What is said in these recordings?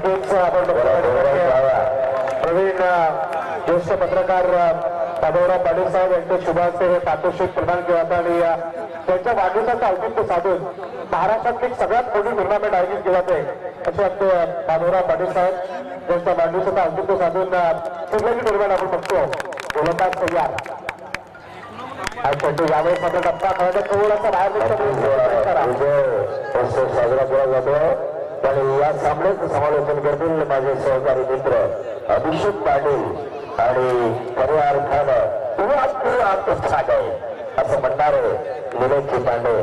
नक्कीच आपण प्रवीण ज्येष्ठ पत्रकार दादोराव पाटील साहेब यांचे शुभाचे हे पारितोषिक प्रदान केले होते आणि त्यांच्या वाढदिवसाचं औचित्य साधून महाराष्ट्रातली सगळ्यात मोठी टुर्नामेंट आयोजित केली जाते असे आपले दादोराव पाटील साहेब यांच्या वाढदिवसाचं औचित्य साधून कुठल्याही टुर्नामेंट आपण बघतो गोलंदाज तयार यावेळेस मात्र टप्पा खेळण्याचा थोडासा बाहेर साजरा केला जातो आणि या सामन्याचं समालोचन करतील माझे सहकारी मित्र अभिषेक पाटील आणि खऱ्या अर्थानं आहे असं म्हणणारे निलेशजी पांडे.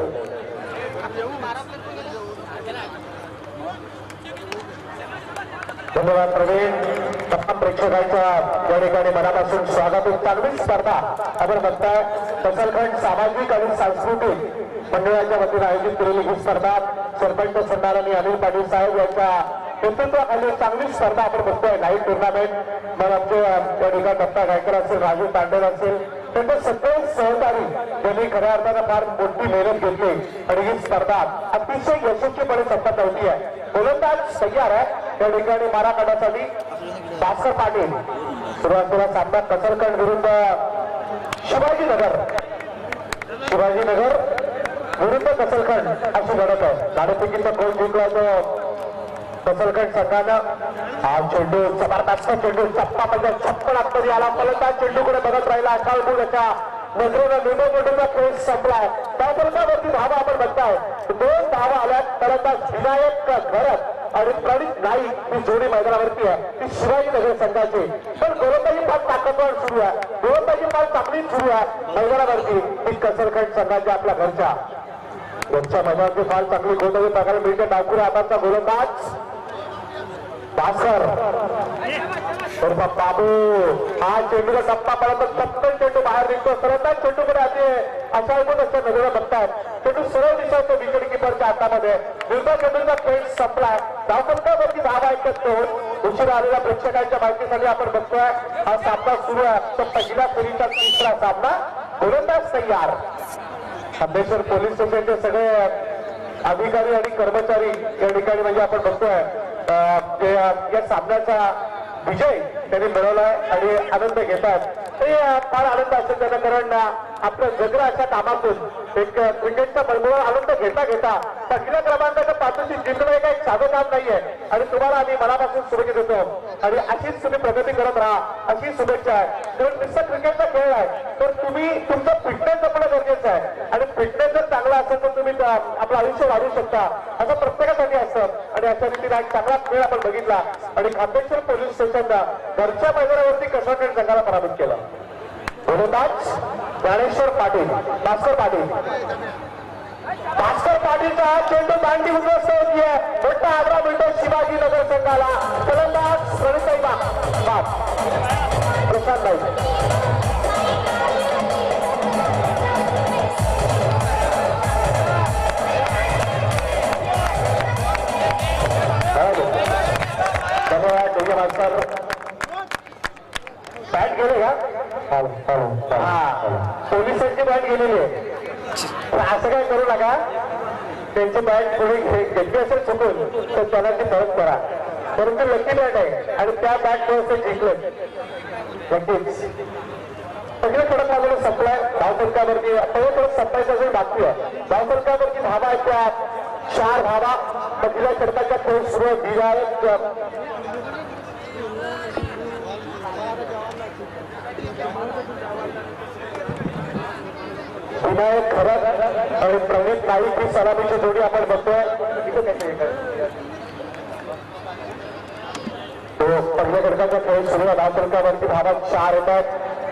धन्यवाद प्रवीण. तमाम प्रेक्षकांच्या या ठिकाणी मनापासून स्वागत. चांगली स्पर्धा आपण बघताय. कचलखंड सामाजिक आणि सांस्कृतिक मंडळाच्या वतीने आयोजित केलेली ही स्पर्धा सरपंच सन्माननीय अनिल पाटील साहेब यांच्या नेतृत्वाखाली चांगली स्पर्धा आपण बघतोय. नाईट टुर्नामेंट मग आमचे त्या ठिकाणी दत्ता गायकर असेल, राजू तांडेल असेल, त्यांचे सगळे सहकारी त्यांनी खऱ्या अर्थानं फार मोठी मेहनत घेतली आणि ही स्पर्धा अतिशय यशस्वीपणे संपन्न होती आहे. गोलंदाज तयार आहे त्या ठिकाणी मारा काढण्यासाठी भास्कर पाटील. सुरुवातीला सामना कचलखंड विरुद्ध शिवाजीनगर विरुद्ध कचलखंड अशी लढत आहे. नाणेफेकीचा गोल जिंकला तो कचलखंड संघानं. हा चेंडू जबरदस्त चेंडू चप्पा म्हणजे छप्पन आतमध्ये आला. फलंदाज चेंडूकडे बघत राहिला. अकाळपूर याच्या नजरेनं निमोमोठीचा खेळ संपलाय. धावफलकावरती धावा आपण बघताय. 2 धावा आल्यात. फलंदाज विनायक घरत आणि प्रणित नाईक ही जोडी मैदानावरती आहे. ती शिवाजीनगर संघाची. पण गोलंदाजी फार ताकदवार सुरू आहे. गोलंदाजी फार चांगली सुरू आहे मैदानावरती. ही कचलखंड संघाची आपल्या घरच्या यांच्या मैदानाची फार चांगली गोलंदाजी बघायला मिळते. डावखुरी हाताचा गोलंदाज भास्कर बाबू. हा चेंडूला टप्पा पडतो. टप्पन चेंडू बाहेर निघतो. सरळताच चेंडूकडे आधी अशा असं नजरेला बघतायत. चेंडू सरळ दिसतो विकेट किपरच्या हातामध्ये. दुसऱ्या चेंडूचा खेळ संपलाय. धावफलकावरती धावा ऐकत उशिरा आलेल्या प्रेक्षकांच्या माहितीसाठी आपण बघतोय हा सामना सुरू आहे. तो पहिल्या फेरीचा तिसरा सामना. गोलंदाज तयार. अंबेश्वर पोलीस स्टेशनचे सगळे अधिकारी आणि कर्मचारी या ठिकाणी म्हणजे आपण बघतोय या सामन्याचा विजय त्यांनी मिळवलाय आणि आनंद घेतात. ते फार आनंद असेल त्यांना, कारण आपल्या जगरा अशा कामातून एक क्रिकेटचा बळबळ आनंद घेता पहिल्या क्रमांकाच्या पातळी जिंकणं हे काही साधं काम नाहीये आणि तुम्हाला आम्ही मनापासून शुभेच्छा देतो आणि अशीच तुम्ही प्रगती करत राहा अशी शुभेच्छा आहे. कारण नुसता क्रिकेटचा खेळ आहे तर तुम्ही तुमचं फिटनेस जपणं गरजेचं आहे आणि फिटनेस जर चांगला असेल तर तुम्ही आपलं आयुष्य वाढवू शकता असं प्रत्येकासाठी असतं. आणि अशा रीतीने एक चांगला खेळ आपण बघितला आणि खांबेश्वर पोलीस स्टेशनला घरच्या मैदानावरती कचलखंड संघाला पराभूत केला. गोलंदाज ज्ञानेश्वर पाटील. भास्कर पाटीलचा चेंडू दांडी उद्ध्वस्त होतीये. मोठा आग्रह मिळतो शिवाजीनगर संघाला. फलंदाज प्रणिताई प्रशांत नाईक. धन्यवाद. बॅट गेले का? पोलिसांची बॅट गेलेली आहे. असं काय करू नका. त्यांची बॅट कोणी घेतली असेल चुकून तर त्यांना ती परत करा. परंतु लकी बॅट आहे आणि त्या बॅट व्यवस्थित जिंकलं. नक्कीच सगळे थोडं बाजूला संपलाय. धावफलकावरती थोडं संपायचं असेल बाकी आहे. धावफलकावरती धावा आहेत त्या 4 धावा. पहिल्या षटकाचा खेळ सुरू आहे. विनायक खरत आणि प्रणित नाईक ही सलामीची जोडी आपण बघतोय. तो पहिल्या षटकाचा खेळ सुरू आहे. धावफलकावरती धावा 4 येतात.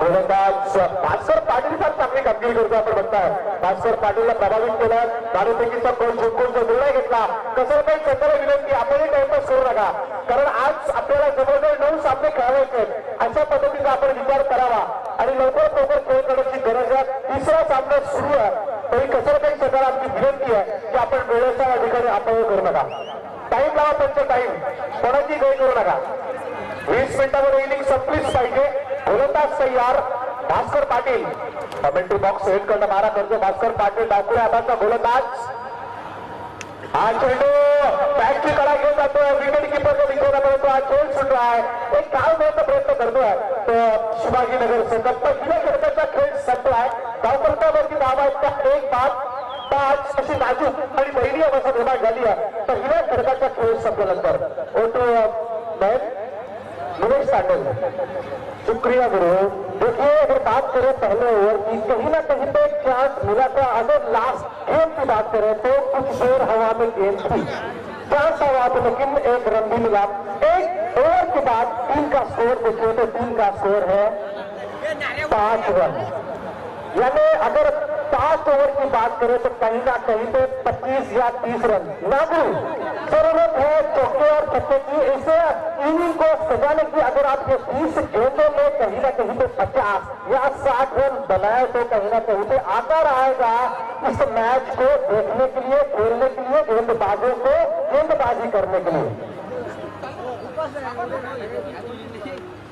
गोलंदाज भास्कर पाटील फार चांगली कामगिरी करतो आपण बघताय. भास्कर पाटीलला प्रभावित केलं. नाणेफेकीचा गोल जिंकून जो निर्णय घेतला. कसं काही संघाला विनंती आपणही टाइमपास करू नका कारण आज आपल्याला जवळजवळ 9 सामने खेळायचे. अशा पद्धतीचा आपण विचार करावा आणि लवकरात लवकर खेळ करण्याची गरज आहे. तिसरा सामना सुरू आहे तरी कसं काही संघाला आमची विनंती आहे की आपण वेळेच्या ठिकाणी अपव्यय करू नका. टाइम लावा. त्यांचा टाइम कोणाची गैर करू नका. 20 मिनिटांमध्ये इनिंग संपलीच पाहिजे. गोलंदाज तयार. Bhaskar Patil commentary box head करणं मारा करतो. भास्कर पाटील डावखुऱ्या हाताचा गोलंदाज. हा चेंडू बॅटची कडा घेऊन जातोय. विकेट किपर संभाजीनगर से तब तक हिना खडकाचा खेळ संपलाय. धावपलकावरती धावा आहेत त्या 1-5 अशी नाजूक आणि दयनीय अवस्था निर्माण झाली आहे. तर हिना खडकाचा खेळ संपल्यानंतर मुकेश पाटिल, शुक्रिया गुरु. देखिए अगर बात करें पहले ओवर की, कहीं ना कहीं पे चांस मिला था. अगर लास्ट गेम की बात करें तो कुछ देर हवा में गेम थी, चांस हुआ था, लेकिन एक रन भी मिला. एक ओवर के बाद टीम का स्कोर देखिए तो टीम का स्कोर है 5 रन. यानी अगर 5 ओवर की बात करें तो कहीं ना कहीं पे 25 या 30 रन लागू जरूरत है चौके और छक्के की. इसे इनिंग को सजाने की अगर आप ये 30 गेंदों में कहीं ना कहीं पे 50 या 60 रन बनाए तो कहीं ना कहीं पे आकार आएगा इस मैच को देखने के लिए, खेलने के लिए, गेंदबाजों को गेंदबाजी करने के लिए.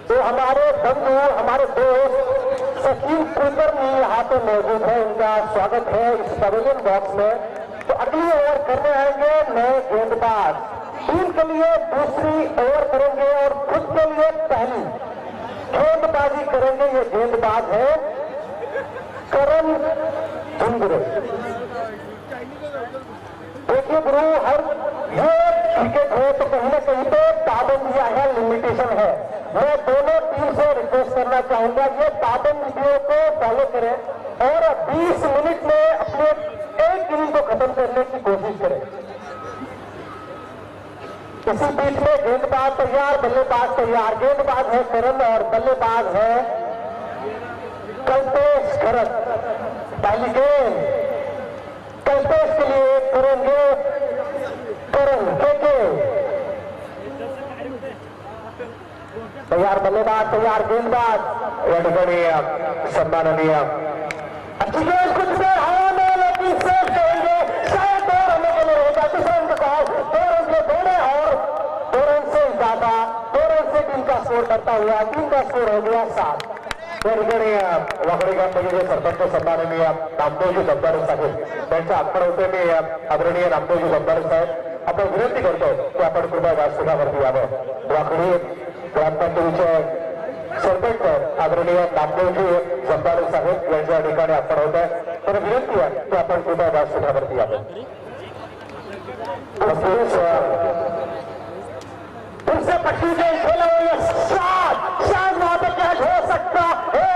तो हमारे बंधु, हमारे दोस्त सचिन कुलकर्णी यहाँ पे मौजूद है. उनका स्वागत है इस पवेलियन बॉक्स में. तो अगली ओवर करने आएंगे नए गेंदबाज. टीम के लिए दूसरी ओवर करेंगे और खुद के लिए पहली गेंदबाजी करेंगे. ये गेंदबाज है करण झुंझुनू. देखिए गुरु, हर ये क्रिकेट है तो कहीं ना कहीं पे पाबंदियां है, लिमिटेशन है. मैं दोनों टीम से रिक्वेस्ट करना चाहूंगा ये पाबंदियों को फॉलो करें और 20 मिनट में अपने एक इनिंग को खत्म करने की कोशिश करें. इसी बीच में गेंदबाज तैयार, बल्लेबाज तैयार. गेंदबाज है करण और बल्लेबाज है कल्पेश खरत. पहली गेंद कल्पेश के लिए करेंगे करण के तैयार, बल्लेबाज तैयार, गेंदबाज या ठिकाणी सन्माननीय अच्छी गेंद कुछ देर हवा में लेकिन सेफ करेंगे. शायद 2 रनों के लिए होगा. दूसरा रन का कॉल, 2 रन के दोनों और 2 रन से ज्यादा, 2 रन से टीम का स्कोर करता हुआ टीम का स्कोर हो गया 7. त्या ठिकाणी वाकडी ग्रामपंचायतीचे सरपंच सन्माननीय नामदेवजी जब्बार साहेब त्यांच्या आपण होते मी आदरणीय नामदेवजी जब्बार साहेब आपण विनंती करतो की आपण कृपया व्यासपीठावरती यावं. वाकडी ग्रामपंचायतीचे सरपंच आदरणीय नामदेवजी जब्बार साहेब यांच्या ठिकाणी आपण होत आहे. तर विनंती आहे की आपण कृपया व्यासपीठावरती यावं. दूसरे पट्टी से खेला हुआ शायद वहां पे कैच हो सकता है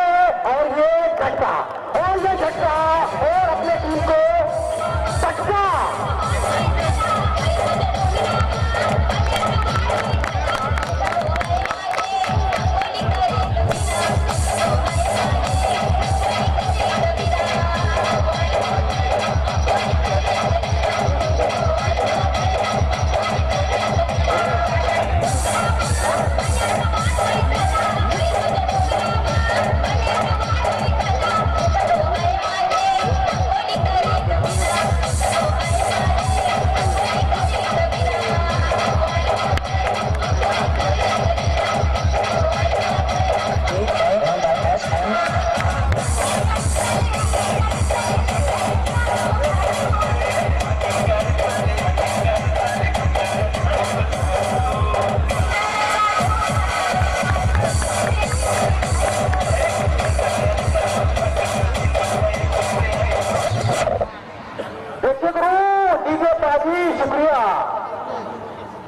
और ये झटका और अपने टीम को झटका.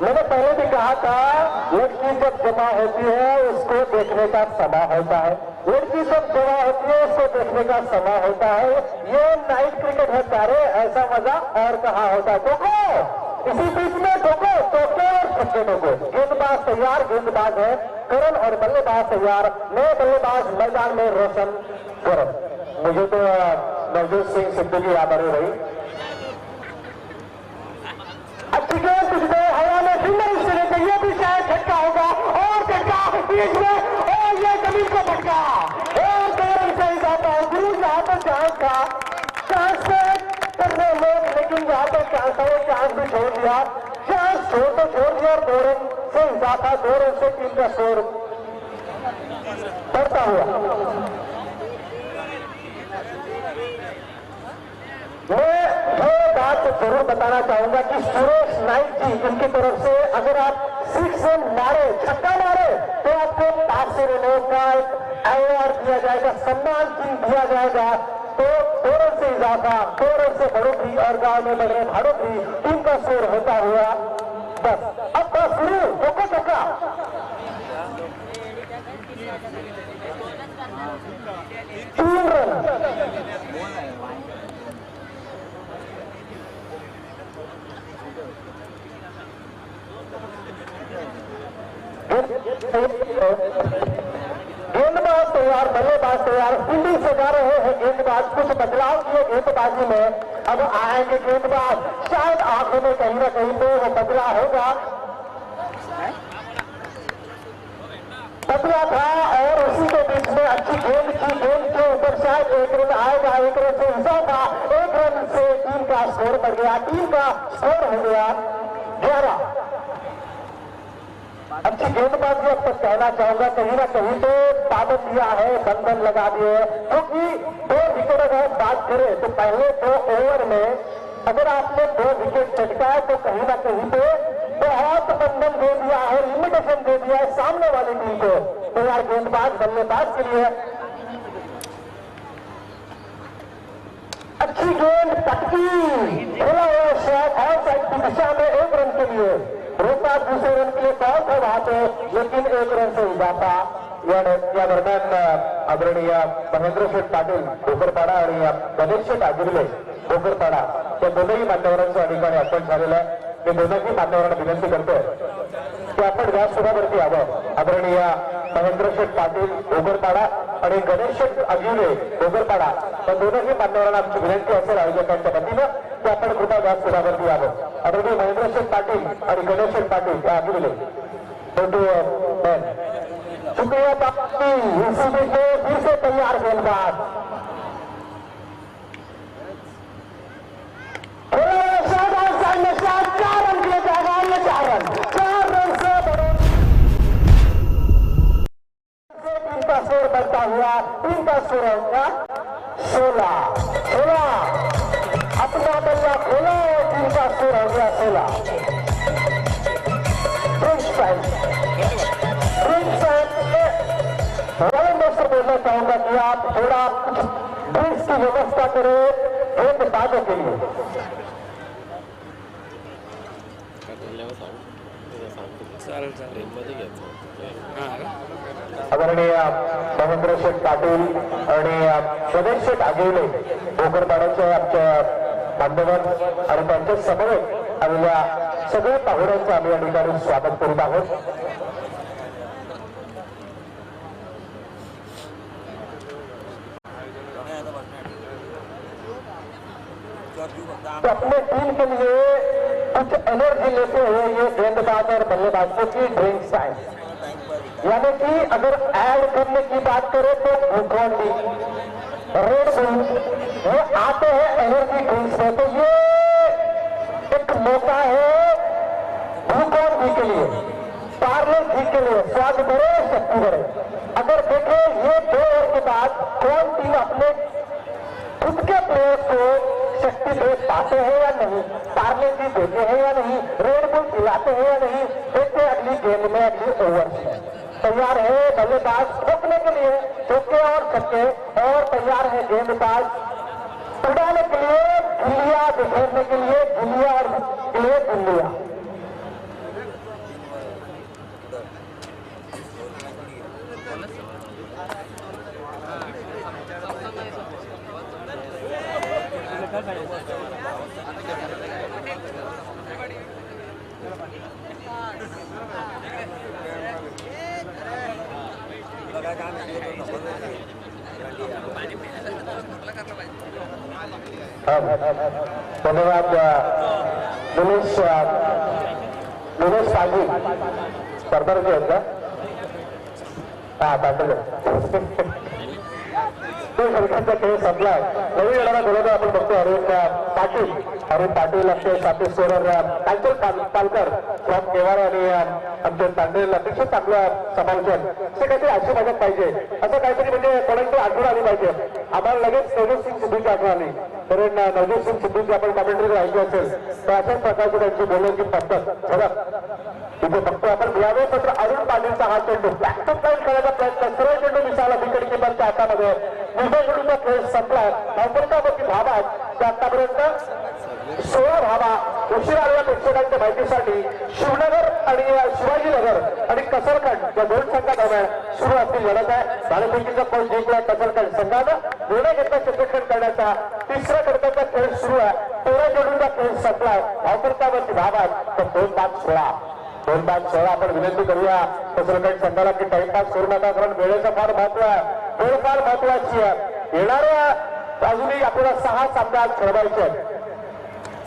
मैंने पहले भी कहा था लड़की जब जमा होती है उसको देखने का समय होता है. लड़की जब जमा होती है उसको देखने का समय होता है. ये नाइट क्रिकेट है प्यारे, ऐसा मजा और कहाँ होता है. ठोको इसी बीच में, ठोको चौके और छक्के ठोको. गेंदबाज तैयार, गेंदबाज है करण और बल्लेबाज तैयार. नए बल्लेबाज मैदान में रोशन करण. मुझे तो नवजोत सिंह सिद्धू की याद आ रही. अच्छी गेंद कुछ देर हवा में फिंगर उससे लेते, ये भी शायद झटका होगा और झटका बीच में और ये जमीन को भटका और 2 रन से इजाफा. गुरु यहाँ पर चांस था, चांस करने में, लेकिन यहाँ पर चांस था वो चांस भी छोड़ दिया. चांस छोड़ दिया और 2 रन से इजाफा, 2 रन से टीम का स्कोर बढ़ता हुआ. मैं ये बात जरूर बताना चाहूंगा कि सुरेश नाइक जी इनकी तरफ से अगर आप 6 रन मारे, छक्का मारे तो आपको 5 सूर्य का अवार्ड दिया जाएगा, सम्मान चिन्ह दिया जाएगा। तो 2 रन से इजाफा, 2 रन से बढ़ोतरी और गांव में बढ़ रहे भाड़ोतरी, टीम का स्कोर होता हुआ 10। अब बस शुरू धोखा धोखा 3 रन। गेंदबाज तैयार, बल्लेबाज तैयार, फील्डिंग से जा रहे हैं गेंदबाज। कुछ बदलाव किए गेंदबाजी में, अब आएंगे गेंदबाज। शायद आंखों में कहीं ना कहीं पे वो बदला होगा, बदला था और उसी के बीच में अच्छी गेंद की, गेंद के ऊपर शायद 1 रन आएगा, 1 रन से इजाफा, 1 रन से टीम का स्कोर बढ़ गया, टीम का स्कोर हो गया 11। अच्छी गेंदबाजी अब तक कहना चाहूंगा, कहीं ना कहीं तो पाबंद दिया है, बंधन लगा दिए, क्योंकि 2 विकेट अगर बात करें तो पहले 2 ओवर में अगर आपने 2 विकेट चटकाए तो कहीं ना कहीं पे बहुत बंधन दे दिया है, लिमिटेशन दे दिया है सामने वाली टीम को। तो यार गेंदबाज बल्लेबाज के लिए अच्छी गेंद पटकी, खुला हुआ शॉट आउटसाइड की दिशा में 1 रन के लिए रोका। दूसरे रन के लिए कॉल था वहां पे, लेकिन 1 रन से इजाफा। या दरम्यान आदरणीय महेंद्र शेठ पाटील भोकरपाडा आणि गणेश शेठ आगिरले भोकरपाडा या दोनही मान्यवरांचं या ठिकाणी अपॉइंट झालेलं आहे। मी दोनही मान्यवरांना विनंती करतोय की आपण व्यासपीठावरती यावं। आदरणीय महेंद्र शेठ पाटील भोकरपाडा आणि गणेश शेठ आगिरले भोकरपाडा या दोनही मान्यवरांना आमची विनंती असेल आयोजकांच्या वतीनं की आपण कृपया व्यासपीठावरती यावं। आदरणीय महेंद्र शेठ पाटील आणि गणेश शेठ पाटील या आगिरले शुक्रिया बापी, इसी को फिर से तैयार गेंदबाज 4 रन के लिए जाएगा, ये 4 रन से टीम का स्कोर बढ़ता हुआ, टीम का स्कोर होगा 16। अपना बल्ला खोला, टीम का स्कोर हो गया 16। दोस्तों बोलना चाहूंगा कि आप थोड़ा ड्रिंक्स की व्यवस्था करें गेंदबाजों के लिए। आदरणीय महेंद्र शेठ पाटील आणि गणेश शेठ आगिवले भोकरपाड्याचे आमच्या मान्यवर आणि त्यांच्या समवेत आलेल्या सगळ्या पाहुण्यांचं आम्ही या ठिकाणी स्वागत करीत आहोत। तो अपने टीम के लिए कुछ एनर्जी लेते हुए ये गेंदबाज और बल्लेबाजों की ड्रिंक्स टाइम, यानी कि अगर ऐड करने की बात करें तो ग्लूकॉन डी, रेड बुल, ये आते हैं एनर्जी ड्रिंक्स में। तो ये एक मौका है ग्लूकॉन डी के लिए, पार्ले जी के लिए, स्वाद बढ़े शक्ति बढ़े। अगर देखें ये 2 ओवर के बाद कौन टीम अपने खुद के प्लेयर्स को शक्ति दे पाते हैं या नहीं, पार्ले जी देते हैं या नहीं, रेड बुल खिलाते हैं या नहीं, देखते अगली गेंद में, अगली ओवर में। तैयार है बल्लेबाज ठोकने के लिए, चौके और छक्के, और तैयार है गेंदबाज उड़ाने के लिए, गिल्लियां बिखेरने के लिए, गिल्लियां और के लिए गिल्लियां। धन्यवाद दिनेश पाटील स्पर्धक आहेत का? हा पाटील तो सरकारचा खेळ संपलाय। नवीन येणारा गोलंदाज आपण बघतो अरविंद पाटील अरुण पाटील अक्षय साथी सोरर कांचन पालकर फ्रॉम केवार आणि आमच्या तांडेल अतिशय चांगलं समालोचन असे काहीतरी अशी मदत पाहिजे असं काहीतरी म्हणजे कोणाची आठवण आली पाहिजे आम्हाला लगेच नवजीत सिंग सिद्धूची आठवण आली कारण नवजीत सिंग सिद्धूची आपण कॉमेंट्री ऐकली असेल तर अशाच प्रकारची त्यांची बोलण्याची पद्धत बरं तिथे फक्त आपण यावेळेस मात्र अरुण पाटीलचा हा चेंडू बॅक टू बॅक खेळण्याचा प्रयत्न सरळ चेंडू मिसाला विकेट किपरच्या हातामध्ये मुंबई चेंडूचा खेळ संपला धावपळकावरती धावा त्या आतापर्यंत 16 धावा उशीर आलेल्या प्रेक्षकांच्या माहितीसाठी शिवनगर आणि शिवाजीनगर आणि कसरखंड या दोन संघादरम्यान सुरू असतील लढत आहे भाडेपैकीचा पॉईंट जिंकला कसरखंड संघानं निर्णय घेतला क्षेत्रक्षण करण्याचा तिसऱ्या कडकाचा खेळ सुरू आहे 13 चेंडूचा खेळ संपलाय धावपळकावरती धावा तर 2-5-16 आपण विनंती करूया कसरखंड संघाला की टाइमपास करू नका कारण वेळेचं फार महत्व आहे वेळ फार महत्वाची आहे येणाऱ्या अजूनही आपल्याला 6 सामने खेळवायचे आहेत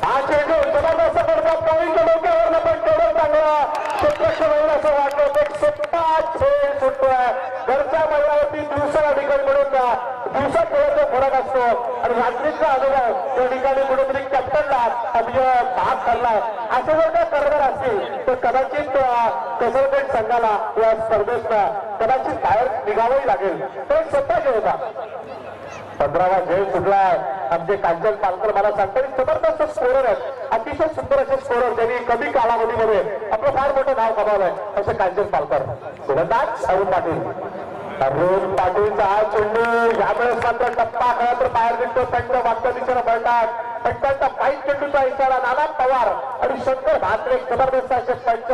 हा चेंडू जबरदस्त पडता पॉईंट डोक्यावर पण तेवढं चांगला क्षेत्रक्षण होईल असं वाटतं 105 खेळ सुटतोय घरच्या मैदानावरती दिवसाला ठिकाण म्हणून दिवसा खेळाचा फरक असतो आणि रात्रीचा अनुभव त्या ठिकाणी कुठेतरी कॅप्टनला भाग ठरलाय असं जर का करणार असतील तर कदाचित कसरखंड संघाला या स्पर्धेत कदाचित बाहेर निघावंही लागेल तो स्वतः खेळ होता 15वा झेल सुटलाय आमचे कांचन पालकर मला सांगतात जबरदस्त स्कोरर आहेत अतिशय सुंदर असे स्कोरर त्यांनी कमी कालावधीमध्ये आपलं फार मोठं नाव कमावलंय असे कांचन पालकर गोलंदाज अरुण पाटीलचा हा चेंडू यावेळेस मात्र टप्पा खेळा तर बाहेर निघतो पंच मागच्या दिशेला पळतात पंचांचा 5 चेंडूचा इशारा नाना पवार आणि शंकर म्हात्रे जबरदस्त असे पंच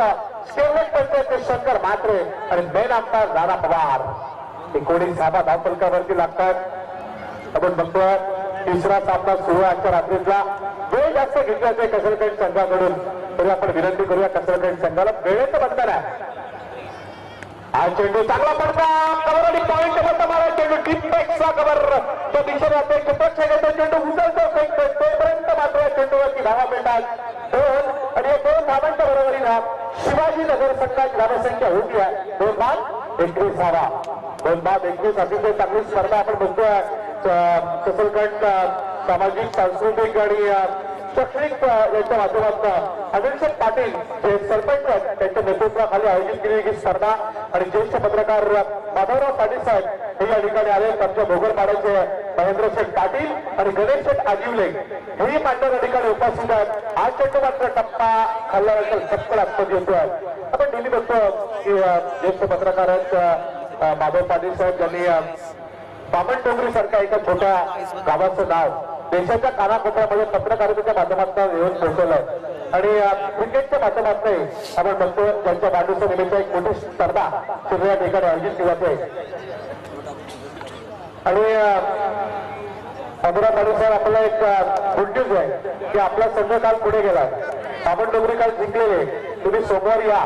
स्टेवलेट पंच ते शंकर म्हात्रे आणि मेन आमदार नाना पवार 19 धावा धावफलकावरती लागतात आपण बघतोय तिसरा सामना सुरू आजच्या रात्रीतला वेळ जास्त घेतल्याचे कसरखंड संघाकडून तरी आपण विनंती करूया कसरखंड संघाला वेळेचं बंधन आहे हा चेंडू चांगला पडता कव्हर आणि पॉईंट बंद मारा चेंडू डीपचा कव्हर तो दिशेने आपले क्षेत्रक्षण घेतो चेंडू उचलतो तोपर्यंत मात्र चेंडूवरती धावा मिळतात 2 आणि 2 धावांच्या बरोबरीला शिवाजीनगर संघाची धावसंख्या होती आहे 2-21 धावा 2-21 अतिशय चांगली स्पर्धा आपण बघतोय कसरखंड सामाजिक सांस्कृतिक आणि शैक्षणिक यांच्या माध्यमातून अनिल पाटील जे सरपंच आहेत त्यांच्या नेतृत्वाखाली आयोजित केलेली ही स्पर्धा आणि ज्येष्ठ पत्रकार माधवराव पाटील साहेब हे या ठिकाणी आले आमच्या भोगरपाड्याचे महेंद्र शेठ पाटील आणि गणेश शेठ आजिवले हेही मान्यवर या ठिकाणी उपस्थित आहेत हा चेंडू मात्र टप्पा खाल्ल्यानंतर चप्पल आत्मत येतोय आपण नेहमी बघतो की ज्येष्ठ पत्रकार आहेत माधव पाटील साहेब यांनी बामण डोंगरी सारख्या एका छोट्या गावाचं नाव देशाच्या कानाकोपऱ्यामध्ये पत्रकारितेच्या माध्यमातून येऊन पोहोचवलंय आणि क्रिकेटच्या माध्यमातून आपण बघतो त्यांच्या वाढदिवसानिमित्त एक मोठी स्पर्धा या ठिकाणी आयोजित केली जाते आणि अमरा साहेब आपल्याला एक गुड न्यूज आहे की आपला संघ काल पुढे गेला बामण डोंगरी काल जिंकलेले तुम्ही सोमवारी या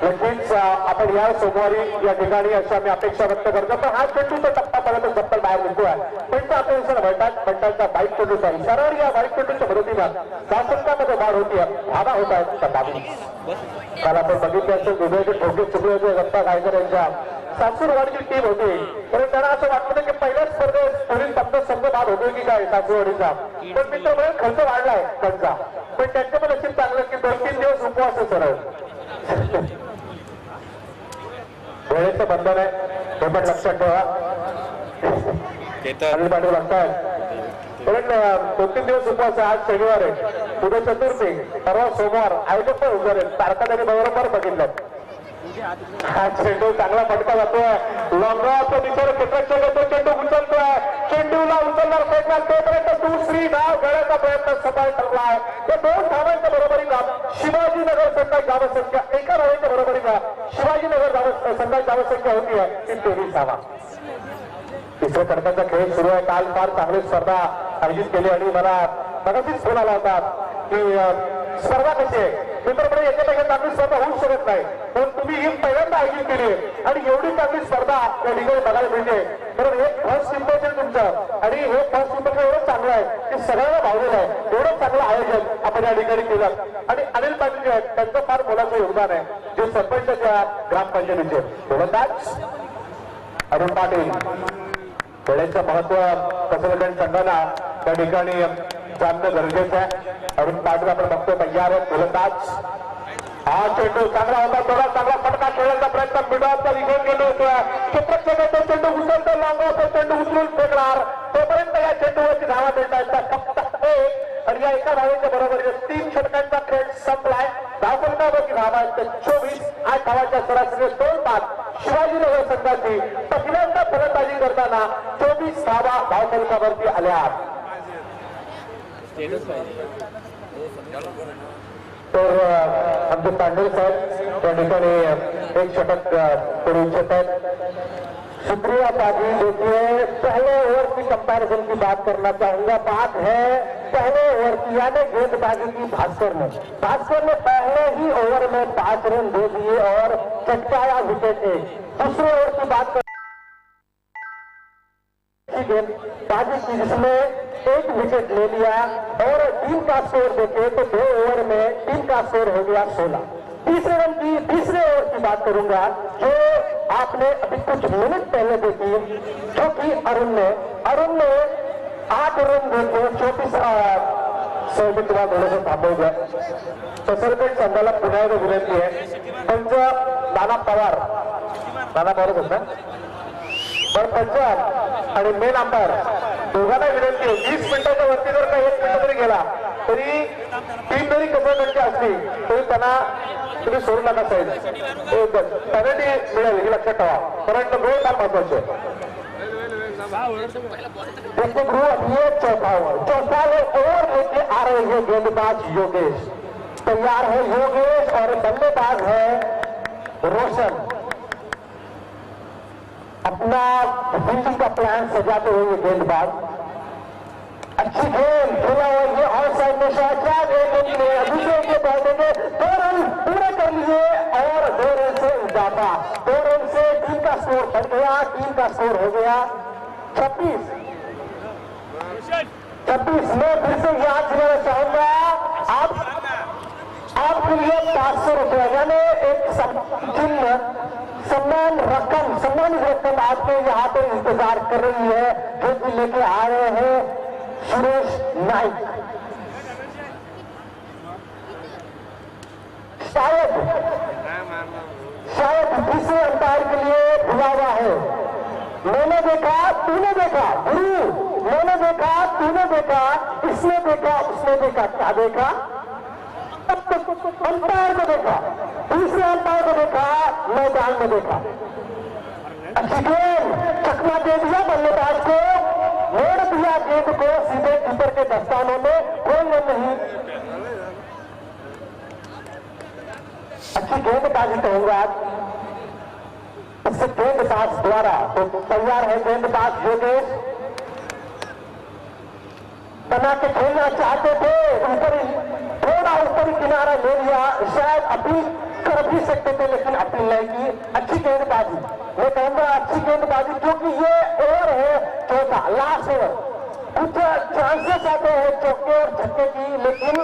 नक्कीच आपण या सोमवारी या ठिकाणी अशी आम्ही अपेक्षा व्यक्त करतो पण हा चेंडूचा टप्पापर्यंत चप्पल बाहेर निघतोय पण आपल्या दिवसाला भटांचा 22 चेंडूचा इशारा आणि या 22 चेंडूच्या मदतीनं धावसंख्यामध्ये वाढ होती धावा होत आहेत 22 काल आपण बघितले असेल दुबईचे ठोके चुकले होते दत्ता गायकर यांच्या सासूरवाडीची टीम होती तर त्यांना असं वाटतं की पहिल्याच स्पर्धेत पुढील फक्त संघ बाद होतोय की काय सासूरवाडीचा पण मित्रांनो खर्च वाढलाय त्यांचा पण त्यांचं पण असेल चांगलं की 2-3 दिवस उपवास आहे सरळ वेळेचं बंधन आहे हे पण लक्षात ठेवा अनिल पाटील लागतात पण 2-3 दिवस उपवास आज शनिवार आहे उद्या चतुर्थी परवा सोमवार आयोजक पण उद्या तारखा त्यांनी बरोबर बघितलं हा चेंडू चांगला फटका जातोय लॉंगाचा दिशेवर क्षेत्रक्षण घेतो चेंडू उचलतोय चेंडूला उचलणार फेकणार तोपर्यंत दुसरी धाव घेण्याचा प्रयत्न सफल ठरलाय त्या 2 धावांच्या बरोबरीला शिवाजीनगर संघाची धावसंख्या एका धावांच्या बरोबरीला शिवाजीनगर संघाची धावसंख्या होती आहे ती 23 धावा तिसऱ्या कडकाचा खेळ सुरू आहे काल फार चांगली स्पर्धा आयोजित केली आणि मला मगाशीच फोन आला होता की स्पर्धा कशी आहे मित्रपणे याच्यापेक्षा चांगली स्पर्धा होऊ शकत नाही पण तुम्ही ही पहिल्यांदा आयोजित केली आणि एवढी चांगली स्पर्धा या ठिकाणी बघायला मिळते कारण हे फर्स्ट इम्प्रेशन तुमचं आणि हे फर्स्ट इम्प्रेशन एवढं चांगलं आहे की सगळ्यांना भावलेलं आहे एवढं चांगलं आयोजन आपण या ठिकाणी केलं आणि अनिल पाटील जे आहेत त्यांचं फार मोलाचं योगदान आहे जे सरपंचाच्या ग्रामपंचायतीचे गोलंदाज अरुण पाटील खेळाचं महत्व कसरखंड संघाला त्या ठिकाणी जाणणं गरजेचं आहे. अरुण पाटील आपण बघतो तयार आहेत गोलंदाज. हा चेंडू चांगला होता, थोडा चांगला फटका खेळण्याचा प्रयत्न मिडॉलचा विकेट गेलो होता. क्षेत्ररक्षक तो चेंडू उचलतो, लांब तो चेंडू उचलून फेकणार. तोपर्यंत या चेंडूवरती धावा देता येतात फक्त एक, आणि या एका धावेच्या बरोबरीने 3 षटकांचा खेळ संपलाय. धावफलकावरती धावा आहेत 24. 8 धावांच्या सरासरीने 2 बाद. शिवाजीनगर संघाची पहिल्यांदा फलंदाजी करताना 24 धावा धावफलकावरती आल्या. तर आमचे पांडे साहेब त्या ठिकाणी एक षटक करू इच्छित आहेत. शुक्रिया पाजी. देखिए पहले ओवर की कंपैरिजन की बात करना चाहूंगा. बात है पहले ओवर की, यानी गेंदबाजी की भास्कर ने पहले ही ओवर में 5 रन दे दिए और चटकाया विकेट 1. दूसरे ओवर की बात गेंदबाजी की जिसमें 1 विकेट ले लिया और टीम का स्कोर देखे तो 2 ओवर में टीम का स्कोर हो गया 16. तीसरे ओवर की बात करूंगा जो आपने अभी कुछ मिनट पहले देखी, जो कि अरुण ने 8 रन देके 24 तुम्हाला थोडंसं थांबवलं. तसरपेठ संघाला पुन्हा एकदा विनंती आहे. पंच नाना पवार होता पण पंच आणि मेन अंपायर दोघांना विनंती आहे 20 मिनिटाच्या वरती जर का 1 मिनिट जरी गेला तरी टीम जरी कसरतची असली तरी त्यांना तुम्ही सोडू नका साहेब. पेनल्टी मिळेल हे लक्षात ठेवा. परंतु गोल फार महत्वाचे. देखिए गुरु अब ये चौथा ओवर लेके आ रहे हैं गेंदबाज योगेश. तैयार है योगेश और बल्लेबाज है रोशन. अपना फील्डिंग का प्लान सजाते हुए गेंदबाज. अच्छी गेंद खेला हुआ ये ऑफ साइड में शाहजाद दूसरे के बॉल देंगे. 2 रन पूरे कर लिए और 2 रन से इजाफा. 2 रन से टीम का स्कोर बढ़ गया. टीम का स्कोर हो गया 26. मैं फिर से याद दिलाना चाहूंगा आपके लिए 500 रुपये यानी एक सम्मानित रकम आपके यहाँ पे इंतजार कर रही है, जो कि लेके आ रहे हैं सुरेश नाइक. शायद दूसरे अंपायर के लिए बुलावा है. मैंने देखा, तूने देखा गुरु, मैंने देखा, तूने देखा, इसने देखा, उसने देखा. क्या देखा? अंपायर को देखा, दूसरे अंपायर को देखा, मैदान में देखा. अच्छी गेंद, चकमा दे दिया बल्लेबाज को, मोड़ दिया गेंद को सीधे कीपर के दस्तानों में. कोई नहीं. अच्छी गेंदबाजी कहूंगा इससे गेंदबाज द्वारा. तो तैयार है गेंदबाज योगेश. बना के खेलना चाहते थे, थोड़ा ऊपर किनारा ले लिया. शायद अपील कर भी सकते थे लेकिन अपील नहीं की. अच्छी गेंदबाजी, मैं कहूंगा अच्छी गेंदबाजी, क्योंकि ये ओवर है चौथा, लास्ट ओवर. कुछ चांसेस आते हैं चौके और छक्के की, लेकिन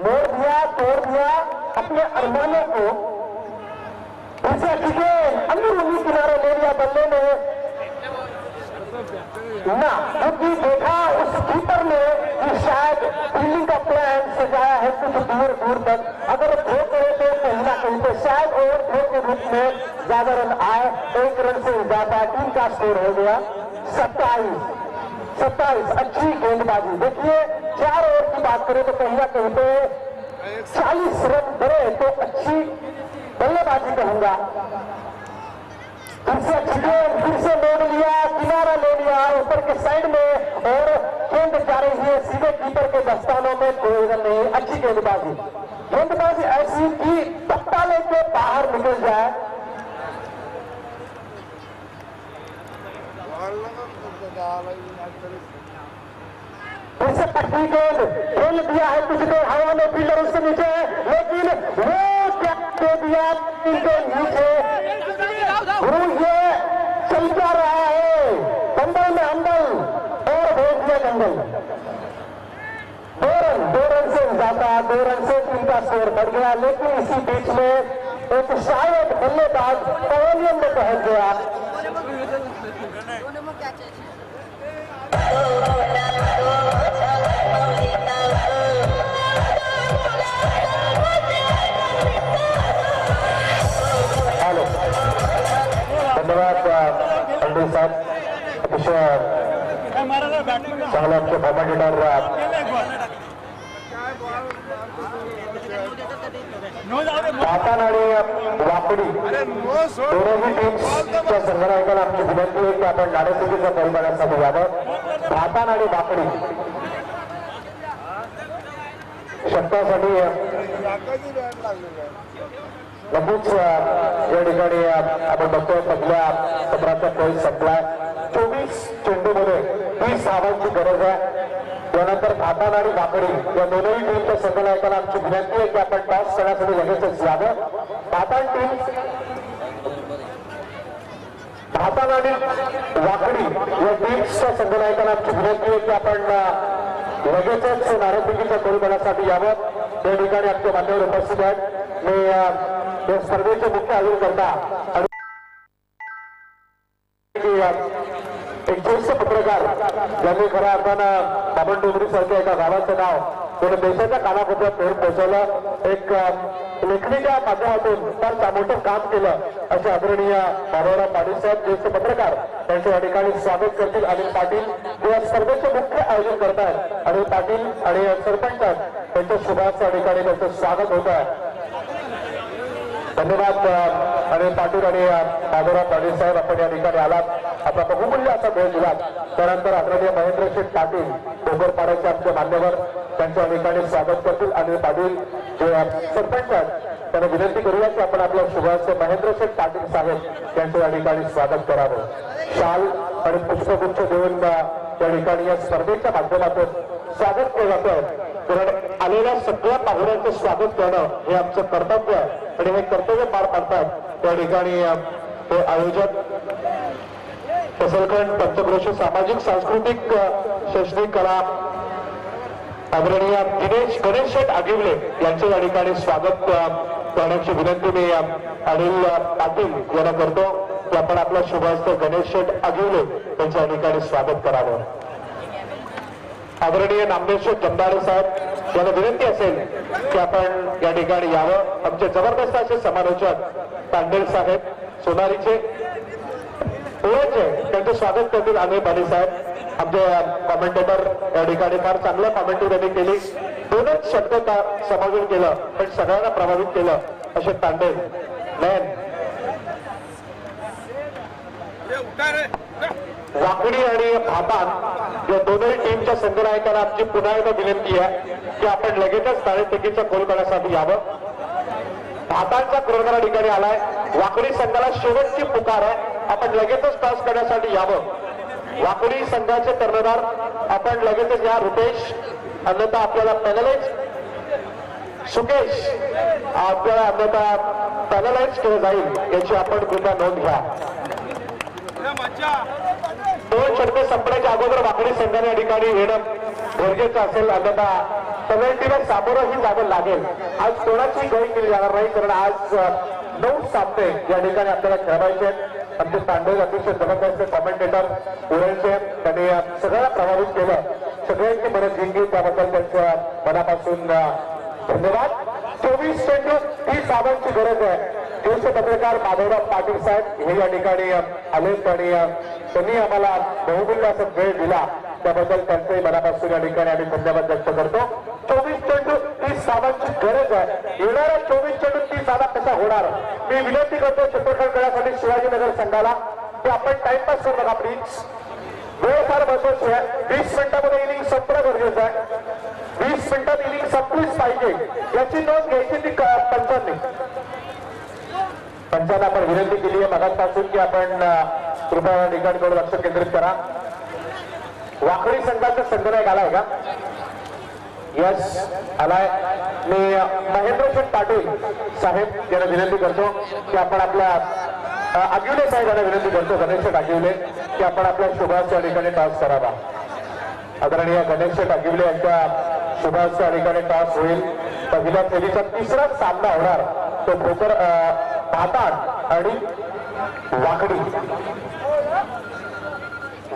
मोड़ दिया, तोड़ दिया अपने अरमानों को. फिर से अच्छी गेंद अंदरूनी किनारे ले लिया बल्ले ने ना, क्योंकि देखा उस कीपर ने कि शायद फील्डिंग का प्लान सजाया है कुछ दूर तक. अगर थ्रो करे तो कहीं ना कहीं पे शायद ओवर थ्रो के रूप में ज्यादा रन आए. 1 रन से ज्यादा. टीम का स्कोर हो गया 27. अच्छी गेंदबाजी. देखिए 4 ओवर की बात करें तो कहीं ना कहीं पे 40 रन बड़े तो अच्छी बल्लेबाजी कहूंगा. फिर से अच्छी गेंद, फिर से मोड़ लिया, किनारा ले लिया ऊपर के साइड में और गेंद जा रही है सीधे कीपर के दस्तानों में. कोई रन नहीं. अच्छी गेंदबाजी ऐसी कि पत्ता लेके बाहर निकल जाए. फिर से पट्टी गेंद खेल दिया है कुछ देर हवा में, फील्डर उसके नीचे, लेकिन वो क्या दे दिया नीचे. गुरु ये चल क्या रहा है कंबल में अंदर और भेज दिया जंगल. 2 रन से ज्यादा. 2 रन से टीम का स्कोर बढ़ गया. लेकिन इसी बीच में एक शायद बल्लेबाज पवेलियन में पहुंच गया. Oh, धन्यवाद पंडित साहेब, अतिशय चांगले आमचे कॉमेंटेटर पाटण आणि वाकडी दोन्ही टीम्सच्या संघनायकाला आमची विनंती आहे की आपण नाणेफेकीच्या परिमाणासाठी यावं. पाटण आणि वाकडी शतकासाठी नक्कीच या ठिकाणी आपण बघतोय पहिल्या सत्राचा पॉईंट संपलाय. 24 चेंडूमध्ये 20 धावांची गरज आहे. त्यानंतर पाटण आणि वाकडी या दोनही टीमच्या संघनायकाला आमची विनंती आहे की आपण टॉस करण्यासाठी लगेचच यावं. पाटण टीम पाटण आणि वाकडी या टीम्सच्या संघनायकाला आमची विनंती आहे की आपण लगेचच नाणेफेकीच्या परिमाणासाठी यावं. त्या ठिकाणी आमचे मान्यवर उपस्थित आहेत. मी या स्पर्धेचे मुख्य आयोजन करता एक ज्येष्ठ पत्रकार ज्यांनी खऱ्या अर्थानं बाबन डोंगरी सारख्या एका गावाचं नाव पूर्ण देशाच्या कानाकोपऱ्यात पोहोचवलं. एक लेखणीच्या माध्यमातून फार मोठं काम केलं असे आदरणीय बाबाराव पाटील साहेब ज्येष्ठ पत्रकार त्यांच्या या ठिकाणी स्वागत करतील. अनिल पाटील या स्पर्धेचे मुख्य आयोजन करतायत. अनिल पाटील आणि सरपंच त्यांच्या शुभाच्या ठिकाणी त्यांचं स्वागत होत आहे. धन्यवाद अनिल पाटील आणि बाबाराव पाटील साहेब, आपण या ठिकाणी आलात, आपला बहुमूल्य असा वेळ दिलात. त्यानंतर आदरणीय महेंद्र शेठ पाटील डोंगरपाड्याचे आमचे मान्यवर त्यांच्या ठिकाणी स्वागत करतील. अनिल पाटील जे सरपंच आहेत त्यांना विनंती करूया की आपण आपल्या शुभाचे महेंद्र शेठ पाटील साहेब यांच्या या ठिकाणी स्वागत करावं. शाल आणि पुष्पगुच्छ देऊन या ठिकाणी या स्पर्धेच्या माध्यमातून स्वागत केलं जातं. कारण आलेल्या सगळ्या पाहुण्यांचं स्वागत करणं हे आमचं कर्तव्य आहे आणि हे कर्तव्य पार पाडतात. त्या ठिकाणी हे आयोजक कसलखंड पंचक्रोशी सामाजिक सांस्कृतिक शैक्षणिक कला आदरणीय गणेश शेठ आगिवले यांचे या ठिकाणी स्वागत करण्याची विनंती मी अनिल पाटील यांना करतो की आपण आपल्या शुभहस्त गणेश शेठ आगिवले यांच्या ठिकाणी स्वागत करावं. आदरणीय नामदेव जमदारे साहेब यांना विनंती असेल की आपण या ठिकाणी यावं. आमचे जबरदस्त असे समालोचक तांडेल साहेब सोनारीचे पुण्याचे त्यांचे स्वागत करतील. अनिल बाली साहेब आमचे कॉमेंटेटर या ठिकाणी फार चांगलं कॉमेंट्री त्यांनी केली. 2च षटक समावेश केलं पण सगळ्यांना प्रभावित केलं असे तांडेल नयन. वाकडी आणि पाटण या दोनही टीमच्या संघनायकांना आमची पुन्हा एकदा विनंती आहे की आपण लगेचच नाणेफेकीचा गोल करण्यासाठी यावं. पाटणचा कर्णधार या ठिकाणी आलाय. वाकडी संघाला शेवटची पुकार आहे, आपण लगेचच टॉस करण्यासाठी यावं. वाकडी संघाचे कर्णधार आपण लगेचच या. रुपेश अन्यथा आपल्याला पॅनलाइज सुकेश आपल्याला अन्यथा पॅनलाइज केलं जाईल याची आपण कृपया नोंद घ्या. 2 षटके संपण्याच्या अगोदर वाकडी संघाने या ठिकाणी येणं गरजेचं असेल, अन्यथा पेनल्टीला सामोरंही जावं लागेल. आज कोणाची गय केली जाणार नाही कारण आज 9 सामने या ठिकाणी आपल्याला खेळवायचे आहेत. आमचे तांडव अतिशय जबरदस्त कॉमेंटेटर उरेलचे त्यांनी सगळ्यांना प्रभावित केलं, सगळ्यांची मदत जिंकली, त्याबद्दल त्यांच्या मनापासून धन्यवाद. 24 चेंडू 30 धावांची गरज आहे. ज्येष्ठ पत्रकार माधवराव पाटील साहेब हे या ठिकाणी आलेत आणि त्यांनी आम्हाला बहुमूल्य असा वेळ दिला, त्याबद्दल त्यांचंही मनापासून या ठिकाणी आम्ही धन्यवाद व्यक्त करतो. 24 चेंडू 30 धावांची गरज आहे. येणाऱ्या 24 चेंडू 30 धावा कसा होणार मी विनंती करतो चित्रकरण करण्यासाठी शिवाजीनगर संघाला की आपण टाइमपास करू नका प्लीज. वेळ फार महत्वाची आहे. 20 मिनिटांमध्ये इनिंग संपणं गरजेचं आहे. 20 मिनिटात इनिंग संपलीच पाहिजे याची नोंद घ्यायची ती पंचांना आपण विनंती केली आहे मगापासून की आपण कृपया ठिकाणकडे लक्ष केंद्रित करा. वाकडी संघाचा संघनायक आलाय का? यस आलाय. मी महेंद्र शेठ पाटील साहेब यांना विनंती करतो की आपण आपल्या आगिवले साहेब यांना विनंती करतो, गणेश शेठ आगिवले, की आपण आपल्या शुभाच्या ठिकाणी टॉस करावा. आदरणीय गणेश शेठ आगिवले यांच्या शुभाच्या ठिकाणी टॉस होईल. पहिल्या फेरीचा 3रा सामना होणार तो भोकर पाटण आणि वाकडी.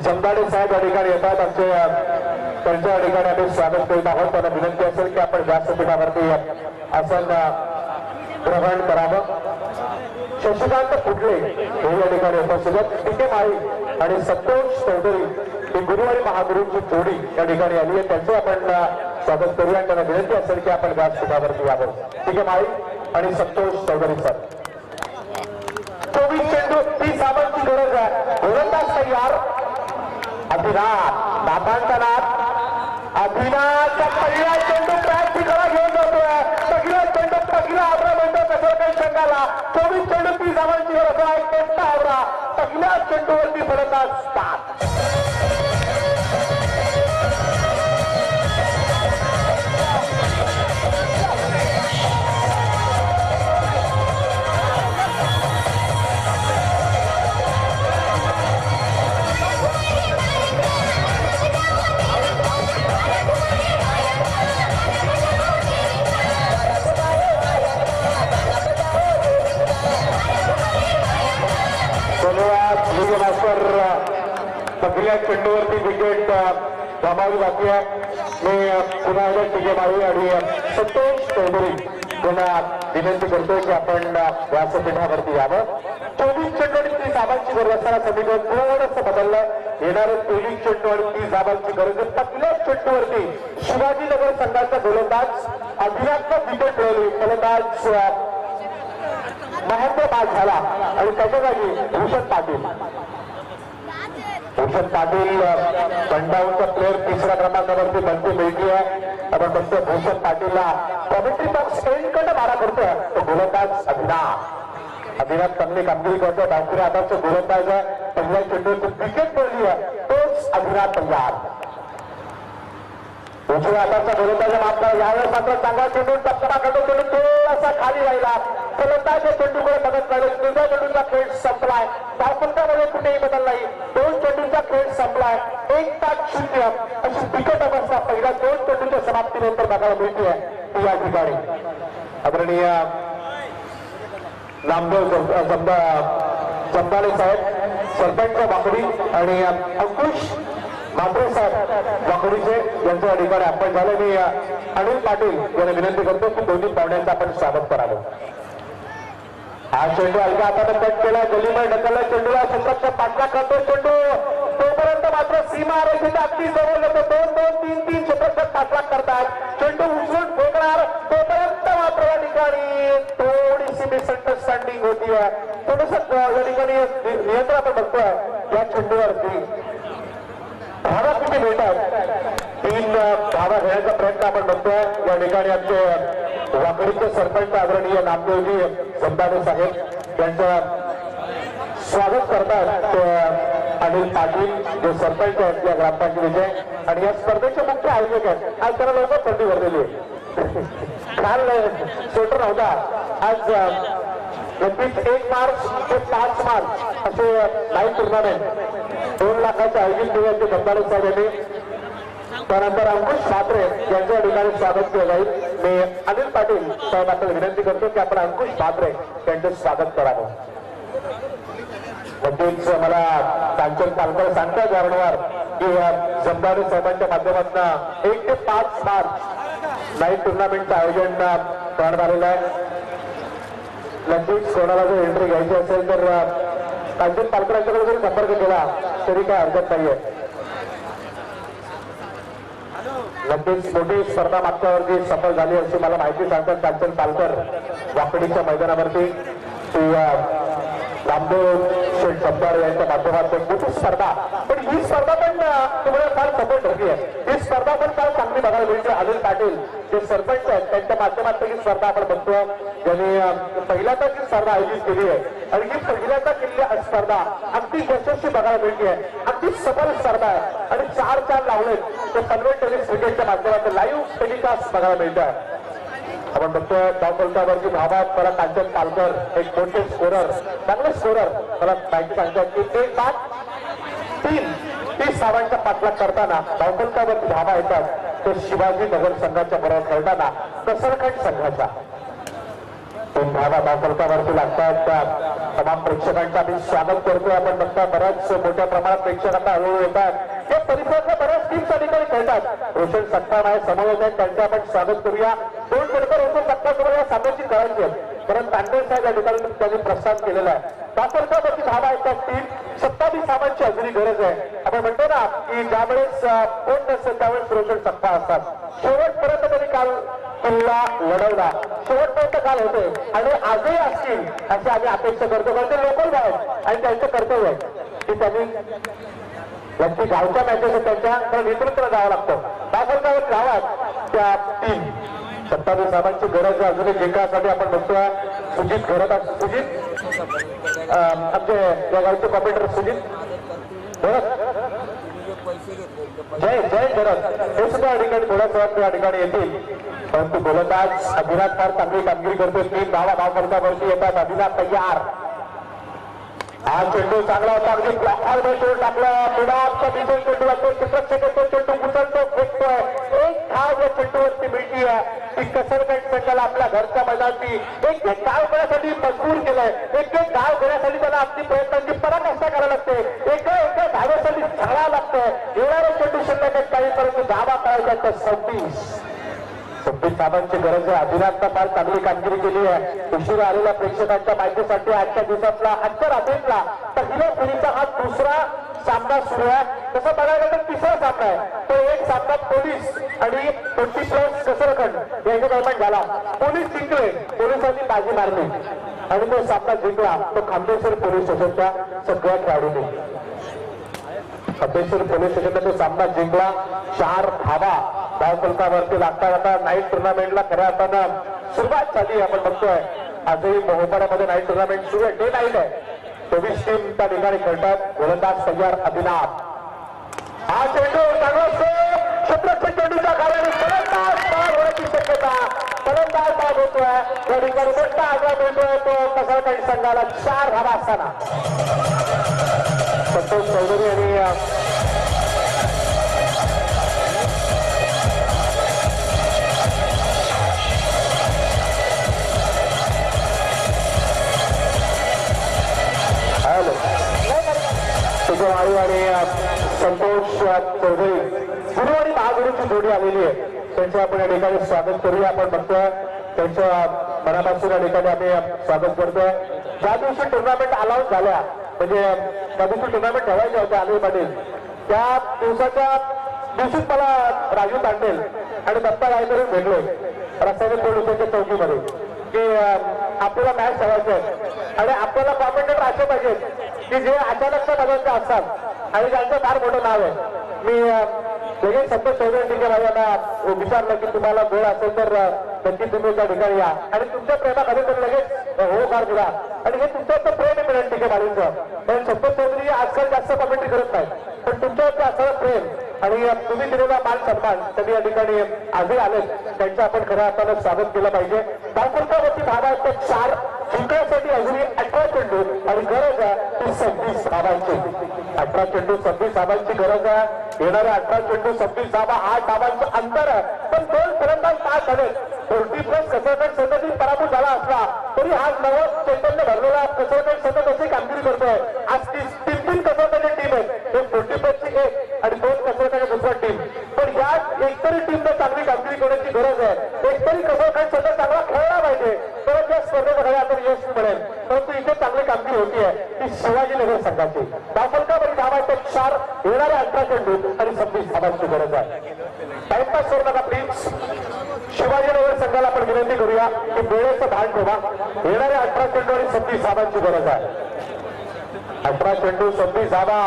जमदाडे साहेब या ठिकाणी येतात. आमचे त्यांच्या ठिकाणी आम्ही स्वागत करीत आहोत. त्यांना विनंती असेल की आपण व्यासपीठावरती आसन ग्रहण करावं. शशिकांत फुटले हे या ठिकाणी उपस्थित आहेत. टीके माळी आणि संतोष चौधरी ही गुरु आणि महागुरूंची जोडी या ठिकाणी आली आहे. त्यांचं आपण स्वागत करूया. त्यांना विनंती असेल की आपण व्यासपीठावरती यावं. टीके माळी आणि संतोष चौधरी सर. 24 चेंडू 30 धावांची गरज आहे. गोलंदाज तयार. अभिनाथ दादांचा नाथ. अभिनाथचा पहिला चेंडू बॅट ठिकाणा घेऊन जातोय. पहिला चेंडू पहिला आवरा म्हणतो कसं काही संघाला. 24 चेंडू 30 धावांची गरज आहे. कोणता आवरा पहिल्या चेंडूवरती फलंदाज स्टार्ट. पहिल्या चेंडूवरती विकेट गमावी बाकी आहे. मी पुन्हा एकदा टीके माळी आणि संतोष चौधरी पुन्हा विनंती करतोय की आपण व्यासपीठावरती यावं. 24 चेंडू आणि 30 धावांची गरज असताना समीकरण थोडंसं बदललं. येणारे 23 चेंडू आणि 30 धावांची गरज. पहिल्या चेंडूवरती शिवाजीनगर संघाचा गोलंदाज अभिनाथनं विकेट मिळवली. फलंदाज महेंद्र बाद झाला आणि त्याच्या जागी भूषण पाटील. भूषण पाटील पंडाऊनचा प्लेअर तिसऱ्या क्रमांकावरती बनते मिळते आहे. आपण बघतो भूषण पाटीलला कॉमेंट्री बॉक्स एंडकडे मारा करतोय तो गोलंदाज अभिनाथ. अभिनाथ चांगली कामगिरी करतो. डावखुरी आधारचा गोलंदाज आहे. पहिल्या चेंडूची विकेट मिळली आहे तोच अभिनाथ तयार. उजव्या हाताचा गोलंदाज मात्र यावेळेस मात्र चांगला चेंडू टप्पा करतो. चेंडू थोडासा खाली राहिला. फलंदाज चेंडूकडे बघत राहिले. दुसऱ्या चेंडूचा खेळ संपलाय. धावफलकामध्ये कुठेही बदल नाही. 2 चेंडूचा खेळ संपलाय. 1-0 अशी बिकट अवस्था पहिल्या 2 चेंडूच्या समाप्तीनंतर बघायला मिळते आहे या ठिकाणी. आदरणीय नामदेव जमदाले साहेब सरपंच वाकडी आणि अंकुश मात्रे साहेब वाकडीचे यांच्या या ठिकाणी आपण झाले. मी अनिल पाटील यांना विनंती करतो की दोन्ही पाहुण्यांचं आपण स्वागत करावं. हा चेंडू हलका हाताने कट केला. गलीमध्ये ढकलला. चेंडूला सततचा पाठला करतो. चेंडू तोपर्यंत मात्र सीमा रेषेच्या अगदी जवळ येतो. 2-2-3-3 सतत पाठलाग करतात. चेंडू उचलून फेकणार तोपर्यंत मात्र या ठिकाणी थोडीशी मिसअंडरस्टँडिंग होती आहे. थोडस या ठिकाणी नियंत्रण आपण बघतोय या चेंडूवरती. धावा किती मिळतात. 3 धावा घेण्याचा प्रयत्न आपण बघतोय या ठिकाणी. आमचे वाकडीचे सरपंच आदरणीय नामदेवजी जमदाले साहेब यांचं स्वागत करतात अनिल पाटील जे सरपंच आहेत या ग्रामपंचायतीचे आणि या स्पर्धेचे मुख्य आयोजक आहेत. आज त्यांना लवकर संधी भरलेली आहे. काल स्वेटर नव्हता. आज नक्कीच 1 मार्च ते 5 मार्च असे लाईव्ह टुर्नामेंट 2 लाखाचे आयोजित केले ते जमदाले साहेब यांनी. त्यानंतर अंकुश मात्रे यांच्या ठिकाणी स्वागत केलं जाईल. मी अनिल पाटील साहेबांना विनंती करतो की आपण अंकुश मात्रे यांचं स्वागत करावं. नक्कीच मला कांचन पालकर सांगतात वारंवार की जमदारे साहेबांच्या माध्यमातून 1 ते 5 मार्च लाईव्ह टुर्नामेंटचं आयोजन करण्यात आलेलं आहे. नक्कीच कोणाला जर एंट्री घ्यायची असेल तर कांचन पालकर यांच्याकडे जरी संपर्क केला तरी काय हरकत नाहीये. नक्कीच मोठी स्पर्धा मागच्या वर्षी सफल झाली अशी मला माहिती सांगतात कांचन पालकर वाकडीच्या मैदानावरती. ती नामदेव शेठ जमदार यांच्या माध्यमातून मोठी स्पर्धा. पण ही स्पर्धा पण तुम्हाला फार सफल ठरली आहे. ही स्पर्धा पण फार चांगली बघायला मिळते. अनिल पाटील जे सरपंच आहेत त्यांच्या माध्यमातून ही स्पर्धा आपण बघतो. ज्यांनी पहिल्यांदा ही स्पर्धा आयोजित केली आहे आणि ही पहिल्यांदा केलेली स्पर्धा अगदी यशस्वी बघायला मिळते आहे. अगदी सफल स्पर्धा आहे आणि 4 लावलेत ते पनवेल टेनिस क्रिकेटच्या माध्यमातून लाईव्ह टेलिकास्ट बघायला मिळत आहे. आपण बघतोय धावफलकावरती धावा मला कांचन पालकर एक मोठे स्कोरर चांगले स्कोरर मला माहिती सांगतात की 1-3 धावांचा पाठलाग करताना धावफलकावरती धावा येतात ते शिवाजीनगर संघाच्या बरोबर खेळताना कसरखंड संघाच्या 3 धावा धावफलकावरती लागतात. तमाम प्रेक्षकांचं आम्ही स्वागत करतोय. आपण बघता बऱ्याच मोठ्या प्रमाणात प्रेक्षकांना हळूहळू येतात. हे परिसरातल्या बऱ्याच टीम्स या ठिकाणी खेळतात. रोशन सत्ता आहे समोर येत आहेत त्यांचं आपण स्वागत करूया. 2 खेळकर रोशन सत्ता समोर या सामन्याची करायची आहेत. परत तांडे साहेब या ठिकाणी त्यांनी प्रस्ताव केलेला आहे. दाखलकावरती धावा येतात 3. 27 धावांची अजूनही गरज आहे. आपण म्हणतो ना की ज्यावेळेस कोण नसतं त्यावेळेस रोशन सत्ता असतात. शेवटपर्यंत त्यांनी काल किल्ला लढवला, शेवटपर्यंत काल होते आणि आजही असतील अशी आम्ही अपेक्षा करतो. कारण ते लोकल आहेत आणि त्यांचं कर्तव्य आहे की त्यांनी यांची गावच्या मॅचेस त्यांच्या नेतृत्वाला जावं लागतं. दाखलकावर गावात त्या 3 27 धावांची गरज आहे अजूनही जिंकण्यासाठी. आपण बघतोय सुजित घरत, सुजित आमचे या गावचे कॉम्प्युटर सुजित जय जय घरत हे सुद्धा या ठिकाणी थोड्याच वेळात या ठिकाणी येतील. परंतु गोलंदाज अभिनाथ फार चांगली कामगिरी करतो. 3 धावा धावफलकावरती येतात. अभिनाथ तयार. हा चेंडू चांगला होता, अगदी ब्लॉकवर चेंडू टाकला. पुढाचा बिजल चेंडू लागतो. चित्रक्षेत्र चेंडू कुठलतो फेकतोय. 1 धाव या चेंडूवरती मिळती आहे. ती कसरकट संघाला आपल्या घरच्या मैदानाची एक धाव घेण्यासाठी मजबूर केलंय. एक धाव घेण्यासाठी त्याला आपली प्रयत्नांची पराकाष्ठा करायला लागते. एका धावेसाठी झाडा लागतंय. एवढा चेंडू शिल्लक काही, परंतु धावा करायच्या तर 26 धावांची गरज आहे. अभिनाथनं फार चांगली कामगिरी केली आहे. उशिरा आलेल्या प्रेक्षकांच्या माहितीसाठी आजच्या दिवसातला आजच्या रात्रीतला पहिल्या फेरीचा हा दुसरा सामना सुरू आहे. तसं बघायला तर 3रा सामना आहे. तो एक सामना पोलीस आणि 20+ कसरखंड यांच्या दरम्यान झाला. पोलीस जिंकले, पोलिसांनी बाजी मारली आणि तो सामना जिंकला तो खांदेश्वर पोलीस स्टेशनच्या सगळ्या खेळाडूंनी. खांदेश्वर पोलीस स्टेशनला तो सामना जिंकला. 4 धावा धावफलकावरती लागता जाता नाईट टुर्नामेंटला खऱ्या अर्थानं सुरुवात झाली. आपण बघतोय आजही मोहोपाड्यामध्ये नाईट टुर्नामेंट सुरू आहे. डे नाईट आहे. 24 टीम त्या ठिकाणी खेळतात. गोलंदाज तयार अभिनाथ. हा चेंडू चांगला असतो. क्षेत्ररक्षक चेंडूच्या खाली फलंदाज बाद होण्याची शक्यता. फलंदाज बाद होतोय. त्या ठिकाणी मोठा आग्रह मिळतोय तो कसरकट संघाला. 4 धावा असताना संतोष चौधरी आणि आणि संतोष चौधरी गुरु आणि महागुरूची जोडी आलेली आहे. त्यांचं आपण या ठिकाणी स्वागत करूया. आपण बघतोय त्यांच्या मनापासून या ठिकाणी आम्ही स्वागत करतोय. ज्या दिवशी टुर्नामेंट अलाउन्स झाल्या म्हणजे त्या दिवशी टुर्नामेंट ठेवायच्या होत्या अनिल पाटील, त्या दिवसाच्या दिवशीच मला राजू तांडेल आणि दत्ता गायकरी भेटले रस्त्याने पोलिसांच्या चौकीमध्ये की आपल्याला मॅच ठेवायचे आहे आणि आपल्याला कॉमेंटेटर असे पाहिजेत की जे अचानकच्या बदलचे असतात आणि त्यांचं फार मोठं नाव आहे. मी लगेच संतोष चौधरी टिके यांना विचारलं की तुम्हाला गोळ असेल तर नक्की तुम्ही त्या ठिकाणी या आणि तुमच्या प्रेमाखाली तर लगेच हो फार दिला आणि हे तुमचं प्रेम मिळेल टिके माळींचं. पण संतोष चौधरी आजकाल जास्त कमेंट्री करत नाही, पण तुमच्यावरती असं प्रेम आणि तुम्ही दिलेला मान सन्मान त्यांनी या ठिकाणी आजही आले. त्यांचं आपण खऱ्या अर्थानं स्वागत केलं पाहिजे. धावफलकावरती धावा आहेत 4. जिंकण्यासाठी अजूनही 18 चेंडू आणि गरज आहे ती 26 धावांची. 18 चेंडू 26 धावांची गरज आहे. येणाऱ्या 18 चेंडू 26 धावा 8 धावांचं अंतर आहे. पण 2 फलंदाज बाद झाले. 40+ कसरकट संघातील पराभूत झाला असला तरी हा नवं चैतन्य भरलेला कसरकट संघ कशी कामगिरी करतोय. आज 3 कसरकटची टीम आहे. 40+ची 1 आणि 2 कसरकटची दुसरा टीम. पण यात एकतरी टीमनं चांगली कामगिरी करण्याची गरज आहे. एकतरी कसरकट संघ चांगला खेळला पाहिजे तर या स्पर्धेत खऱ्या तर यश मिळेल. परंतु इथे चांगली कामगिरी होतीये ती शिवाजीनगर संघाची. धावफलकावरील धावा आहेत 4. येणाऱ्या 18 चेंडू आणि 26 धावांची गरज आहे. टाइमपास करू नका प्लीज. शिवाजीनगर संघाला आपण विनंती करूया की वेळेचं भान ठेवा. येणाऱ्या 18 चेंडू आणि 26 धावांची गरज आहे. 18 चेंडू 26 धावा.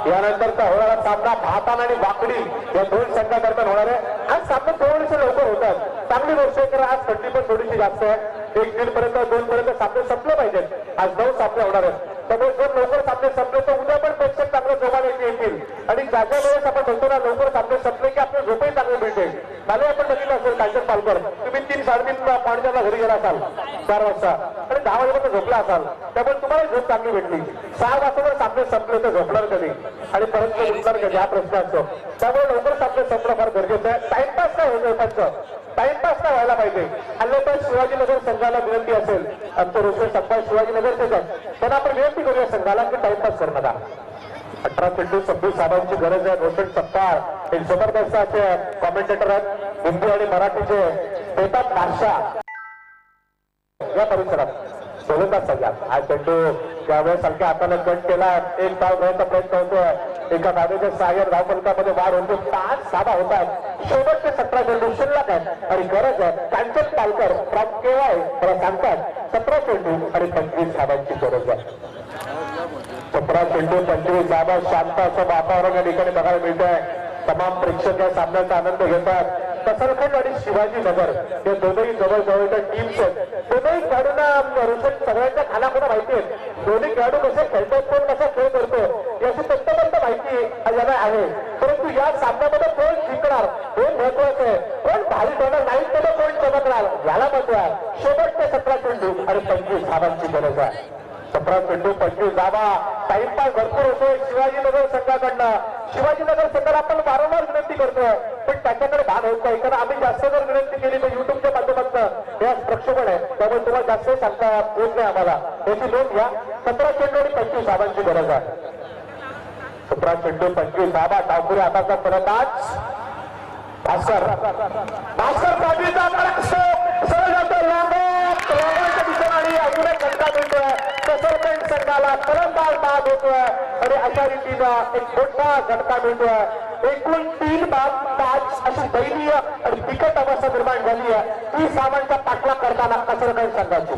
यानंतरचा होणारा सामना भातान आणि वाकडी या 2 संघादरम्यान होणार आहे. आज सामने थोडेसे लवकर होतात. चांगली गोष्ट आहे कारण आज थंडी पण थोडीशी जास्त आहे. 1-1:30 पर्यंत 2 पर्यंत सामने संपले पाहिजेत. आज 9 सामने होणार आहेत. त्यामुळे जर लवकर सामने संपले तर उद्या पण प्रेक्षक चांगलं जोमाने येतील आणि ज्या ज्या वेळेस आपण म्हणतो ना लवकर सामने संपले की आपले झोपही चांगले मिळते. काल आपण बघितलं असेल कांचन पालकर तुम्ही 3-3:30 पावणेचारला घरी गेला असाल 4 वाजता आणि 10 वाजेपर्यंत झोपला असाल. त्यामुळे तुम्हाला झोप चांगली भेटली. 6 वाजता जर सामने संपले तर झोपणार कधी आणि परत उठणार कधी हा प्रश्न असतो. त्यामुळे लवकर सामने संपणं फार गरजेचं आहे. टाइमपास नाही होतं त्यांचं. टाइमपास नाही व्हायला पाहिजे. हल्ले तर शिवाजीनगर संघाला विनंती असेल आमचं रोशन सप्पा शिवाजीनगरचेच आहे त्यांना आपण विनंती करूया संघाला की टाइमपास करू नका. 18 चेंडू 26 धावांची गरज आहे. रोशन सप्पा हे जबरदस्त असे कॉमेंटेटर आहेत. हिंदी आणि मराठीचे देतात भाषा या परिसरात गोलंदाज सगळ्यात हा चेंडू त्यावेळेस हलक्या हाताने कट केला. एक धाव घेण्याचा प्रयत्न होतोय. एका धावेच्या सहाय्याने धावफलकामध्ये वाढ होते. 5 धावा होतात. शेवटचे 17 चेंडू शिल्लक आहेत आणि गरज आहे. कांचन पालकर फ्रॉम केवाय मला सांगतात 17 चेंडू आणि 25 धावांची गरज आहे. 17 चेंडू 25 धावा. शांत असं वातावरण या ठिकाणी बघायला मिळत आहे. तमाम प्रेक्षक या सामन्याचा आनंद घेतात. कसरखंड आणि शिवाजीनगर हे दोनही जवळजवळच्या टीम्स आहेत. दोनही खेळाडूंना रोशन सगळ्यांच्या खानाखुणा माहिती आहेत. दोन्ही खेळाडू कसे खेळतात, कोण कसा खेळ करतो याची तंतोतंत माहिती याला आहे. परंतु या सामन्यामध्ये कोण जिंकणार हे महत्वाचं आहे. कोण भारी ठरणार नाही तर कोण चमकणार याला महत्व आहे. शेवटचे 17 चेंडू आणि 25 धावांची गरज आहे. 17 चेंडू 25 धावा. टाइमपास भरपूर होतोय शिवाजीनगर संघाकडनं. शिवाजीनगर संघाला आपण वारंवार विनंती करतोय पण त्याच्याकडे भान होत नाही. कारण आम्ही जास्त जर विनंती केली तर युट्यूबच्या माध्यमातून हे प्रक्षेपण आहे, त्यामुळे तुम्हाला जास्त सांगता येत नाही आम्हाला. याची नोंद घ्या. 17 चेंडू आणि 25 धावांची गरज आहे. 17 चेंडू 25 धावा. डावखुरी हाताचा फलंदाज भास्कर. भास्कर पाटीलचा सरळ जातो लांबच्या दिशेने आणि अजून एक झटका मिळतोय. कसरखंड संघाला फलंदाज बाद होतोय आणि अशा रीतीनं एक मोठा झटका मिळतोय. एकूण 3 बाद 5 अशी दयनीय आणि बिकट अवस्था निर्माण झाली आहे. ती सामानचा पाठलाग करताना कसरखंड संघाची.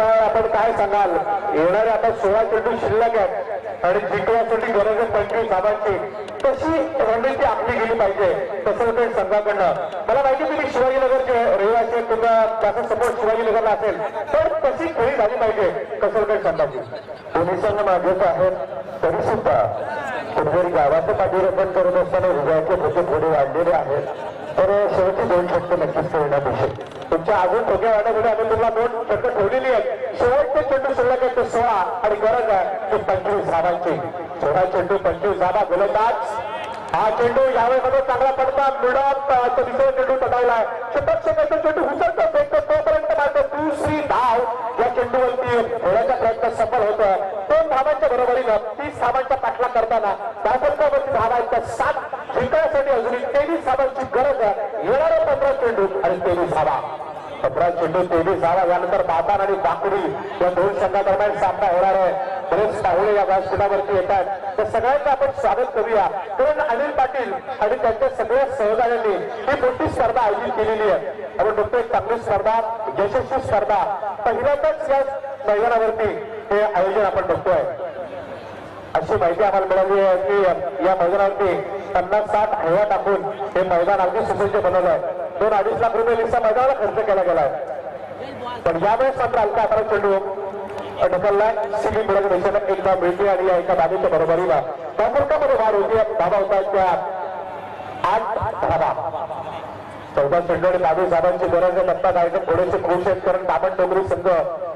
आपण काय सांगाल? येणारे आता 16 चेंडू शिल्लक आहेत आणि जिंकण्यासाठी गरज आहे 25 धावांची. तशी रणनीती आखली गेली पाहिजे कसरखंड संघाकडनं. मला माहिती तुम्ही शिवाजीनगरचे रहिवासी तुमचा त्याचा सपोर्ट शिवाजीनगरला असेल तर तशी खेळी झाली पाहिजे कसरखंड संघाची. दोन्ही संघ मागेच आहेत तरी सुद्धा कुठेतरी गावाचं पाठीरोपण करत असताना हृदयातले भोके थोडे वाढलेले आहेत. तर शेवटचे 2 षटकं नक्कीच खेळण्यात येईल. तुमच्या अजून ठोक्या वाढण्यामध्ये आम्ही तुम्हाला 2 षटकं ठेवलेली आहेत. शेवटचे चेंडू शिल्लक आहेत ते 16 आणि गरज आहे ते 25 धावांची. 16 चेंडू 25 धावा. गोलंदाज हा चेंडू यावेळेमध्ये चांगला पडता मिळत दुसरा चेंडू तडावलाय. शतक चेंडू उचलतो फेकतो तोपर्यंत मात्र दुसरी धाव या चेंडूवरती खेळण्याचा प्रयत्न सफल होतोय. 2 धावांच्या बरोबरीनं 30 धावांचा पाठलाग करताना धावफलकावरती धावा आहेत 7. जिंकण्यासाठी अजून 23 धावांची गरज आहे. येणारे 15 चेंडू आणि 23 धावा. 15 चेंडू 23 धावा. यानंतर बातान आणि बाकुडी या 2 संघादरम्यान सामना होणार आहे. बरेच पाहुणे या व्यासपीठावरती येतात तर सगळ्यांचं आपण स्वागत करूया. कारण अनिल पाटील आणि त्यांच्या सगळ्या सहकार्यांनी ही मोठी स्पर्धा आयोजित केलेली आहे. आपण बघतोय चांगली स्पर्धा, यशस्वी स्पर्धा. पहिल्यांदाच या मैदानावरती हे आयोजन आपण बघतोय. अशी माहिती आम्हाला मिळाली आहे की या मैदानावरती 50-60 हवा टाकून हे मैदान अगदी सुसज्ज बनवलं आहे. 2-2.5 लाख रुपये लिस्सा मैदानाला खर्च केला गेलाय. पण यावेळेस मात्र हलका हाताला चेंडू ढकललाय. सिमी मिळत देशाला एक धाव मिळते आणि या एका धावेच्या बरोबरीला धावफलकामध्ये वाढ होती. धावा होतात त्या 8 धावा. 14 चेंडू आणि 22 धावांची गरज आहे. लत्ता जायचं थोडेसे खुश आहेत कारण दामण डोंगरी संघ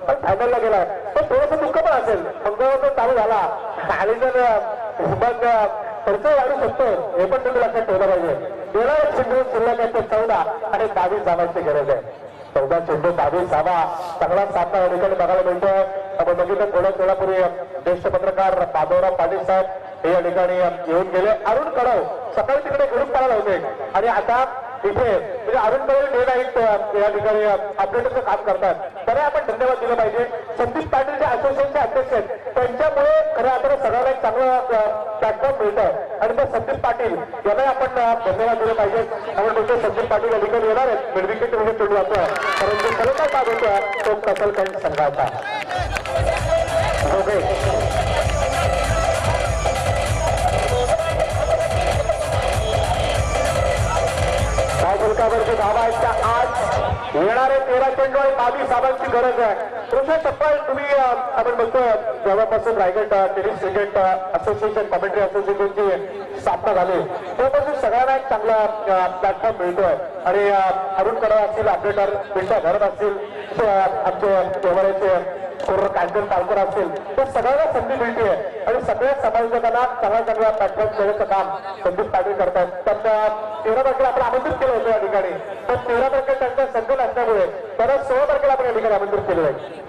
पण फायनलला गेलाय. पण थोडंसं दुःख पण असेल. मंगळवार चालू झाला आणि जर मग खर्च वाढू शकतो हे पण तुम्ही लक्षात ठेवलं पाहिजे. 13 चेंडू शिल्लक आहे ते 14 आणि 22 धावांची गरज आहे. 14 चेंडू 22 धावा. चांगला सामना या ठिकाणी बघायला मिळतोय. आपण बघितलं थोड्या वेळापूर्वी ज्येष्ठ पत्रकार माधवराव पाटील साहेब हे या ठिकाणी येऊन गेले. अरुण कडव सकाळी तिकडे घडून पाहायला होते आणि आता इथे म्हणजे अरुण कडव डे नाईट या ठिकाणी अपडेटचं काम करतात. तर आपण धन्यवाद दिलं पाहिजे. संदीप पाटील जे असोसिएशनचे अध्यक्ष आहेत त्यांच्यामुळे खऱ्या अर्थाने सगळ्यांना एक चांगलं प्लॅटफॉर्म मिळत आहे आणि त्या संदीप पाटील यांना आपण धन्यवाद दिले पाहिजे. आपण बोलतो संदीप पाटील या ठिकाणी येणार आहेत. मिडविकेट म्हणजे चेंडू जातोय परंतु फलंदाज बाद होतोय तो कसरखंड संघाचा. फलकावरची धावा आहेत त्या 8. येणारे 13 चेंडू आणि 22 धावांची गरज आहे. रोशन टप्पल तुम्ही आपण बघतो जेव्हापासून Raigad tennis cricket association commentary असोसिएशनची स्थापना झाली तेव्हापासून सगळ्यांना एक चांगला प्लॅटफॉर्म मिळतोय आणि अरुण कडव असतील, अपडेटर पिंटा घरत असतील, आमचे व्यवहाराचे कांचन पालकर असतील तर सगळ्यांना संधी मिळते आणि सगळ्या समायोजकांना चांगल्या प्लॅटफॉर्म देण्याचं काम संदीप पाटील करतात. त्यांच्या 13 तारखेला आपण आमंत्रित केलं होतं या ठिकाणी पण 13 तारखेला त्यांचा संघ नसल्यामुळे परत 16 तारखेला आपण या ठिकाणी आमंत्रित केलेलं आहे.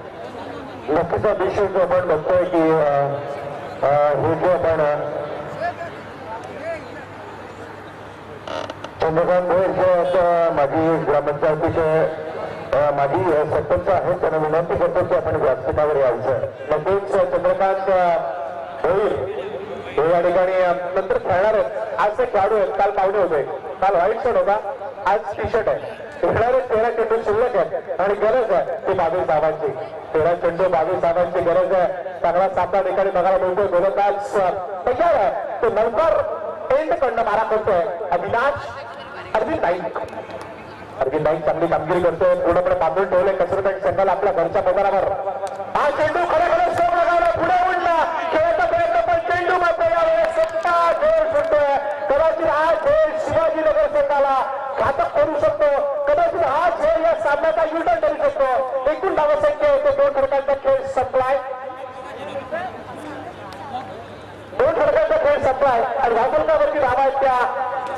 नक्कीचा विषय जो आपण बघतोय की हे जे आपण चंद्रकांत भोईर जे माजी ग्रामपंचायतीचे माजी सरपंच आहेत त्यांना विनंती करतो की आपण व्यासपीठावर यायचं. नक्कीच चंद्रकांत भोईर हे या ठिकाणी नंतर खेळणार आहेत. आज ते खेळाडू आहेत, काल पाहुणे होते, काल व्हाईट शर्ट होता, आज टी शर्ट आहे. खेळणारे 13 चेंडू शिल्लक आहेत आणि गरज आहे ती 22 धावांची. 13 चेंडू 22 धावांची गरज आहे. चांगला सामना ठिकाणी बघायला मिळतोय. गोलंदाज तयार आहे, तो लवकर एंड कडनं मारा करतोय अविनाश अरविंद नाईक. अरविंद नाईक चांगली कामगिरी करतोय, पूर्णपणे बांधून ठेवले कसरत आणि संघाला आपल्या घरच्या मैदानावर. हा चेंडू खरोखर स्टोक लगावला, पुढे उडला, खेळायचा प्रयत्न पण चेंडू मात्र यावेळेस सत्ता जोर सुटतोय. कदाचित हा खेळ शिवाजीनगर संघाला घातक करू शकतो. कदाचित हा खेळ या सामन्याचा युटर्न करू शकतो. एकूण धावसंख्या येते 2 षटकांचा खेळ संपलाय. 2 षटकांचा खेळ संपलाय आणि धावसंख्यावरती धावा आहेत त्या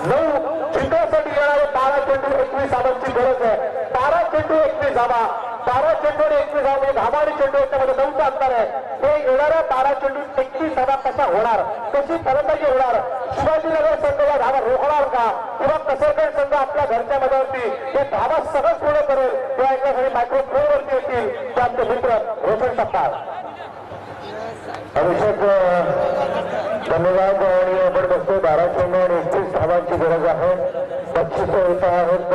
9. जिंकण्यासाठी येणारे 12 चेंडू 21 धावांची गरज आहे. 12 चेंडू 21 धावा, 12 चेंडू 21 धावा म्हणजे धावा आणि चेंडू याच्यामध्ये 9चा अंतर आहे. हे येणाऱ्या 12 चेंडू 21 धावा कसा होणार, कशी फलंदाजी होणार, शिवाजीनगर संघ या धावा रोखणार का किंवा कसरगड संघ आपल्या घरच्या मैदानावरती हे धावा सहज पूर्ण करेल किंवा याच्यासाठी मायक्रोफोनवरती येतील ते आमचे मित्र रोशन सप्ताह. अभिषेक धन्यवाद. आणि आपण बघतो 12 चेंडू आणि 21 धावांची गरज आहे. 25 येत आहेत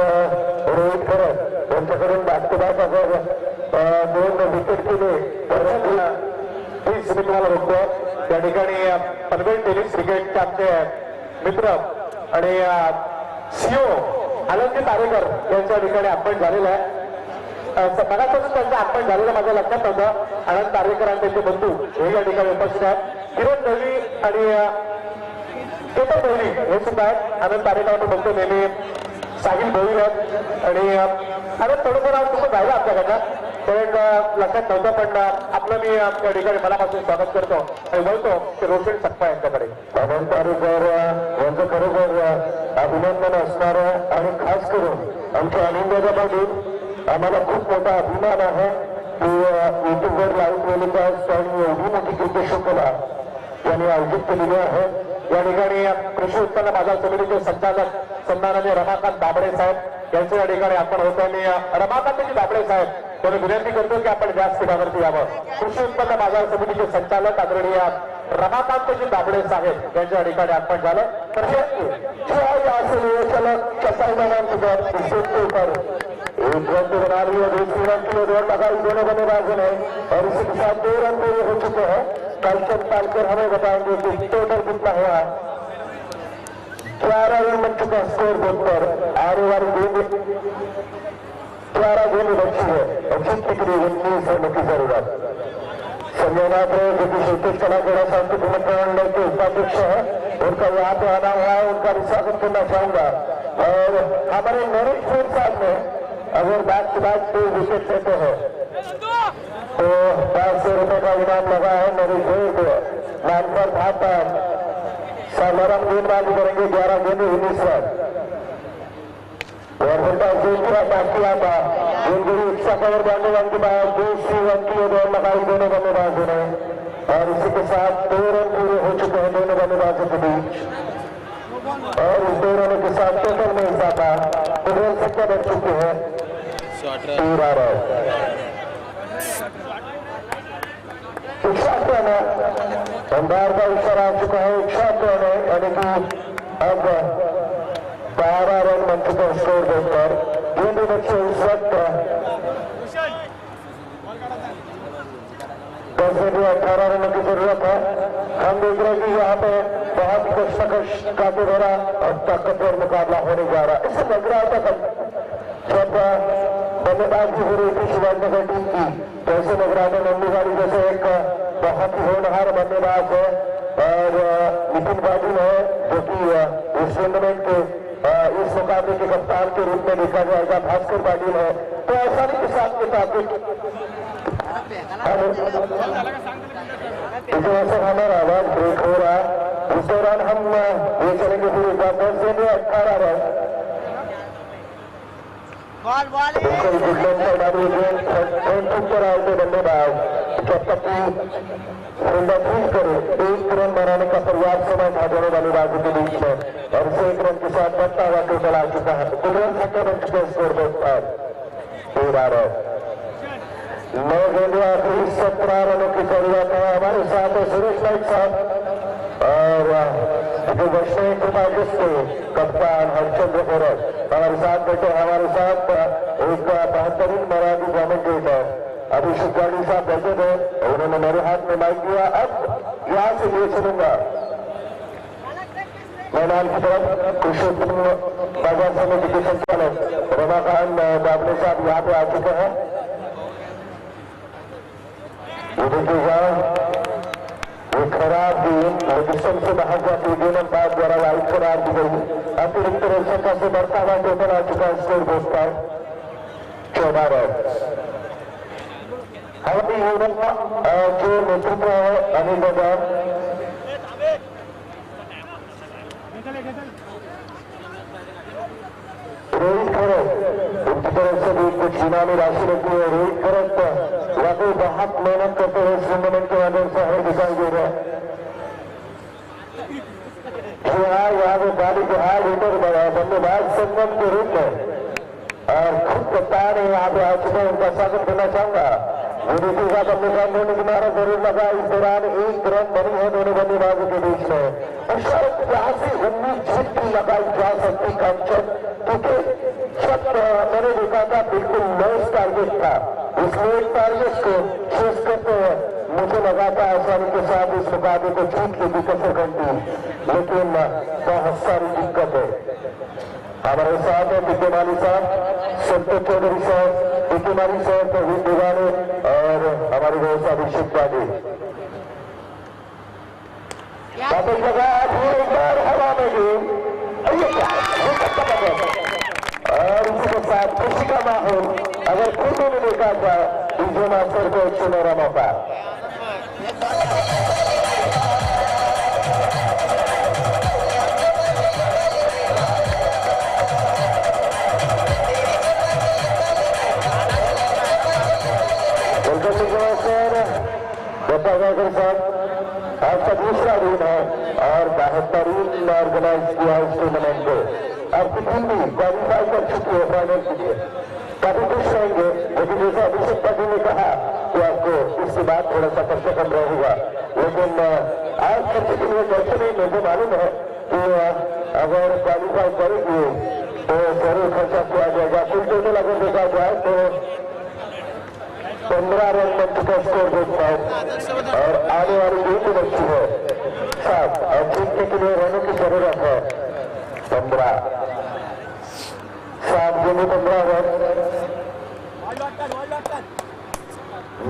रोहित खरं यांच्याकडून बॅक टू बॅक अगर 2 विकेट केले तर मी तुम्हाला बघतो त्या ठिकाणी पनवेल टेनिस क्रिकेटचे आमचे मित्र आणि सीओ आनंद तारेकर यांच्या ठिकाणी आपण झालेला आहे. मगापासून त्यांचं आपण झालेलं माझ्या लक्षात नव्हतं. आनंद तारेकर आणि त्यांचे बंधू हे या ठिकाणी उपस्थित आहेत. किरण दळवी आणि केतन दळवी हे सुद्धा आहेत. आनंद तारेकर आपण बघतो नेहमी साहिल भोईर आहेत आणि आनंद थोडंफार आज तुम्ही राहिला आपल्याकडनं कारण लक्षात नव्हतं. पण आपलं मी या ठिकाणी मनापासून स्वागत करतो आणि बोलतो की रोशन सक्पा यांच्याकडे. आनंद तारेकर यांचं खरोखर अभिनंदन असणार आहे आणि खास करून आमच्या आनंदाच्या पाठी आम्हाला खूप मोठा अभिमान आहे की युट्यूबवर लाईव्ह टेलिकास्ट आणि एवढी मोठी क्रिकेट शृंखला यांनी आयोजित केलेली आहे. या ठिकाणी कृषी उत्पन्न बाजार समितीचे संचालक सन्माननीय रमाकांत दाबडे साहेब यांचं या ठिकाणी आपण होतो आणि रमाकांतजी दाबडे साहेब त्यांनी विनंती करतो की आपण व्यासपीठावरती यावं. कृषी उत्पन्न बाजार समितीचे संचालक आदरणीय रमाकांतजी दाबडे साहेब यांच्या ठिकाणी आपण झालं तर एक रन तो बना रही है, दूसरी रन की दौड़ लगाई दोनों बल्लेबाज ने और इसी के साथ 2 रन पूरे हो चुके हैं. कलचंद पालकर हमें बताएंगे कि टोटल कितना हुआ. 11 रन बन चुका स्कोर बोर्ड पर. आने वाली गेंद 11 गेंद बची है और जीतने के लिए 19 रनों की जरूरत. संजय नाथ जो कि क्षितिज कलाकारा शांतिपूर्ण प्रमंडल के उपाध्यक्ष है, उनका यहाँ पे आना हुआ है, उनका स्वागत करना चाहूंगा. और हमारे नरेश फोर साहब ने अगर बैक टू बैक 2 विकेट लेते हैं तो 500 रुपए का इनाम लगा है. नरेश भोईर को लाइन पर भाता नरम गेंदबाजी करेंगे. 11 गेंदे 19 रन और बाकी आता गेंदगिरी इच्छा कवर डालने वाले के बाद 2 रन की दौड़ लगाई दोनों बल्लेबाजों ने और इसी के साथ 2 रन पूरे हो चुके हैं दोनों बल्लेबाजों के बीच. और इस 2 रनों के साथ टोटल में इजाफा टोटल संख्या बढ़ चुकी है 13 रन. अंधार का इशारा आ चुका है 1 रन है यानी कि अब 12 रन बन चुके हैं स्कोर बोर्ड पर. गेंद बच्चे इस वक्त 10 में भी 18 रनों की जरूरत है. हम देख रहे हैं कि यहाँ पे बहुत कष्टकश काफी भरा और ताकतवर मुकाबला होने जा रहा है. इससे लग रहा था जब बल्लेबाजी हो रही थी शिवाजीनगर टीम की तो ऐसे लग रहा था नंदीवाड़ी जैसे एक बहुत ही होनहार बल्लेबाज है और नितिन बाबू है जो कि इस टूर्नामेंट के इस मुकाबले के कप्तान के रूप में देखा जाएगा. भास्कर पाटिल है तो आसानी के साथ मुताबिक इस वजह से हमारा आवाज ब्रेक हो रहा है. इस दौरान हम ये चलेंगे पूरी 10 से 18 रन बिल्कुल गुडलैंड साइड पर आए थे बल्लेबाज जब तक कि फील्डर करे 1 रन बनाने का पर्याप्त समय था दोनों बल्लेबाजों के बीच में और इसे 1 रन के साथ बढ़ता हुआ टोटल आ चुका है। 2 रन सत्तर बन चुके स्कोर बोर्ड पर 9 गेंदों आखिरी 17 रनों की जरूरत है। हमारे साथ है सुरेश नाइक साहब और जो वैष्णव कृपा जिसके कप्तान हरचंद्र भरत हमारे साथ बैठे। हमारे साथ एक बेहतरीन मराठी कमेंटेटर अभिषेक गाड़ी साहब बैठे थे, उन्होंने मेरे हाथ में माइक दिया। अब यहाँ से ये चलूंगा मैदान की तरफ कृषि उत्पन्न बाजार समिति के संचालक रमाकांत दाबले साहब यहाँ पे आ चुके हैं। ये खराब गेंद रजिस्टर से बाहर जाती गेंद बाद द्वारा वाइड करार दी गई। अतिरिक्त रन से बढ़ता हुआ टोटल आ चुका है स्कोर बोर्ड पर 14 रन। हमारी यूनिट जो नेतृत्व है अनिल बजान रोहित खरत उनकी तरफ से भी कुछ इनामी राशि रहती है। रोहित खरत वाकई बहुत मेहनत करते हुए इस टूर्नामेंट के माध्यम से हमें दिखाई दे रहे हैं। यहाँ वो गाड़ी के हाल हीटर बल्लेबाज संगम के रूप में और खुद कप्तान है यहाँ पे आ चुके हैं, उनका स्वागत करना चाहूंगा। विदेशी का बल्लेबाज किनारा जरूर लगा। इस दौरान 1 रन बनी है दोनों बल्लेबाजों के बीच में और शायद यहाँ से 19 छत की लगाई जा सकती कंचन, क्योंकि जब मैंने देखा था बिल्कुल नॉइस टारगेट था। इस नॉइस टारगेट को चेस करते हुए मुझे लगा था आसानी के साथ इस मुकाबले को जीत लेगी कसर घंटी, लेकिन बहुत सारी दिक्कत है। हमारे साथ है पीके माली साहब, संतोष चौधरी साहब, पीके माली साहब, प्रवीण दुगाने और हमारे दोस्त अभिषेक गाड़ी। एक बार हवा में और इसी के साथ खुशी का माहौल अगर खुद ने देखा था डीजे मास्टर को एक सुनहरा मौका। आज का दूसरा दिन है और बेहतरीन ऑर्गेनाइज किया इस टूर्नामेंट को। अब टीम भी क्वालिफाई कर चुकी है फाइनल के लिए, काफी खुश रहेंगे। लेकिन जैसे अभिषेक पाटिल ने कहा कि आपको इसके बाद थोड़ा सा खर्चा कम रहेगा, लेकिन आज खर्चे के लिए कैसे नहीं मुझे मालूम है कि अगर क्वालिफाई करेगी तो जरूर खर्चा किया जाएगा। कुल टोटल अगर देखा जाए तो 15 रन बन चुका स्कोर देखता है और आने वाली गेंद बच्ची है 7 और जीतने के लिए रनों की जरूरत है 15। 7 गेंदें 15 रन।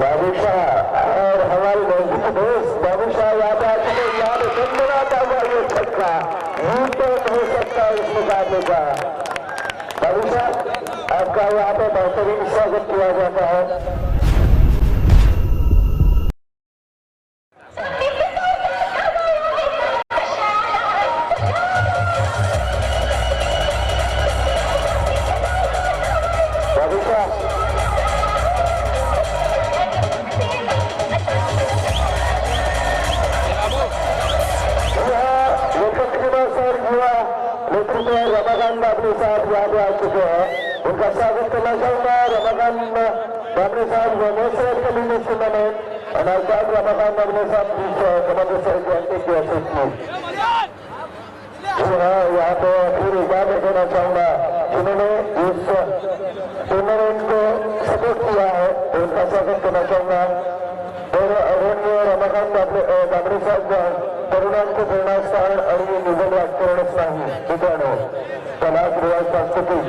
बाबूशाह और हमारे दोस्त बाबूशाह याद आ चुके, याद चंदनाता हुआ ये छक्का तो हो सकता है इस मुकाबले का। बाबूशाह आपका यहाँ पे बेहतरीन स्वागत किया जाता है। रमाकांत दाबले साहब यहाँ पे आ चुके हैं, उनका स्वागत करना चाहूंगा। Ramakant Dabale Saheb welcome in this tournament and I thank Ramakant Dabale Saheb commander साहब जानते की असिस्टेंट। जी हाँ, यहाँ पे फिर इजाजत देना चाहूंगा जिन्होंने इस टूर्नामेंट को सपोर्ट किया है, उनका स्वागत करना चाहूंगा। और रमाकांत दाबले साहब तरुणांचं प्रेरणास्थान आणि निवड राजकारणच नाही, मित्रांनो कला क्रीडा सांस्कृतिक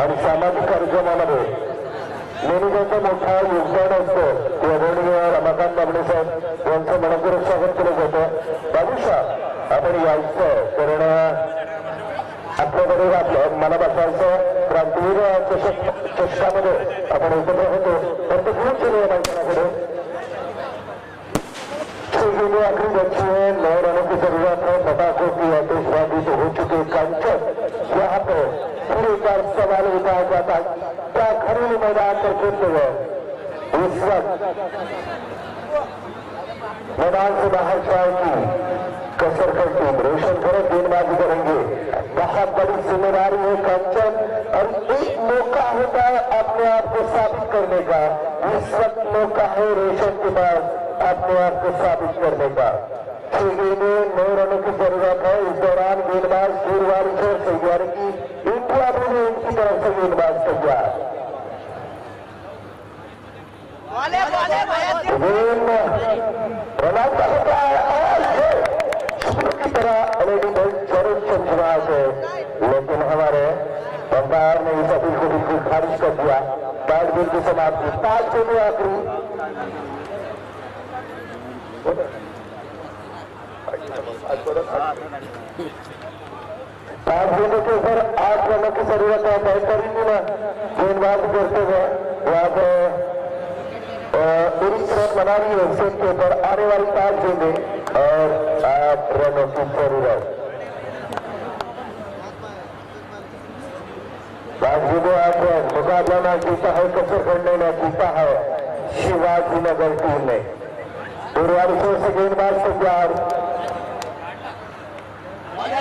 आणि सामाजिक कार्यक्रमामध्ये नेहमी त्यांचं मोठं योगदान असतं। आदरणीय रमाकांत दाबले साहेब यांचं मनपूर्वक स्वागत केलं जातं। बाबूशाह आपण यायचं कारण आपल्याकडे आपलं मला बसायचं क्रांतीवीर चषकामध्ये आपण एकत्र होतो, तर ते खूप केले मैदानाकडे आखिरी बच्ची है। 9 रनों की जरूरत है, पटाखों की आतिशबाजी तो हो चुके कंचन। यहाँ पे फिर एक पर सवाल उठाया जाता है, क्या घरेलू मैदान पर खेलते हुए इस वक्त मैदान से बाहर जाएगी कसर कर टीम रोशन करें, गेंदबाजी करेंगे। बहुत बड़ी जिम्मेदारी है कंचन और एक मौका होता है अपने आप को साबित करने का। इस वक्त मौका है रोशन के पास अपने आप को साबित करने का। 6 गेंदें 9 रनों की जरूरत है। इस दौरान गेंदबाज दूरवारी छोर से यानी कि इंडिया भी इनकी तरफ से गेंदबाज तैयार रनाता होता है की तरह ऑलरेडी बहुत जरूर चल रहा है, लेकिन हमारे अंपायर ने इस अपील को बिल्कुल खारिज कर दिया। बैट बॉल की समाप्ति 5 गेंदें आखिरी 5 गेंदों के ऊपर 8 रनों की जरूरत है। बेहतरीन गेंदबाजी करते हुए वहां पे 19 रन बना रही है। सेट के ऊपर आने वाली 5 गेंदें और 8 रनों की जरूरत। 5 गेंदें 8 रन। मुकाबला न जीता है कसर खंडे ने, जीता है शिवाजी नगर टीम ने। दूरवारी छोर से गेंदबाज तैयार,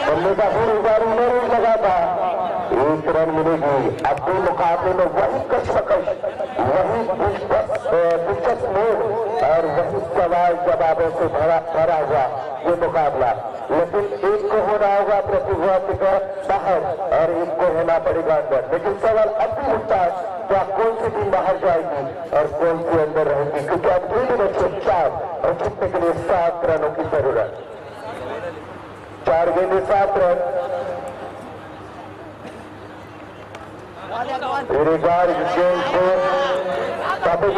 बल्ले का फिर उबारू नहीं लगा था, 1 रन मिलेगी। अपने मुकाबले में वही कशमकश, वही दिलचस्प मोड़ और वही सवाल जवाबों से भरा हुआ ये मुकाबला। लेकिन एक को होना होगा प्रतिभागी का बाहर और एक को होना पड़ेगा अंदर। लेकिन सवाल अब भी उठता है क्या कौन सी टीम बाहर जाएगी और कौन सी अंदर रहेगी, क्योंकि अब 3 बच्चे 4 और जीतने के लिए 7 रनों की जरूरत। 4 गेंदें 7 रन। पूरे बार इस गेंद को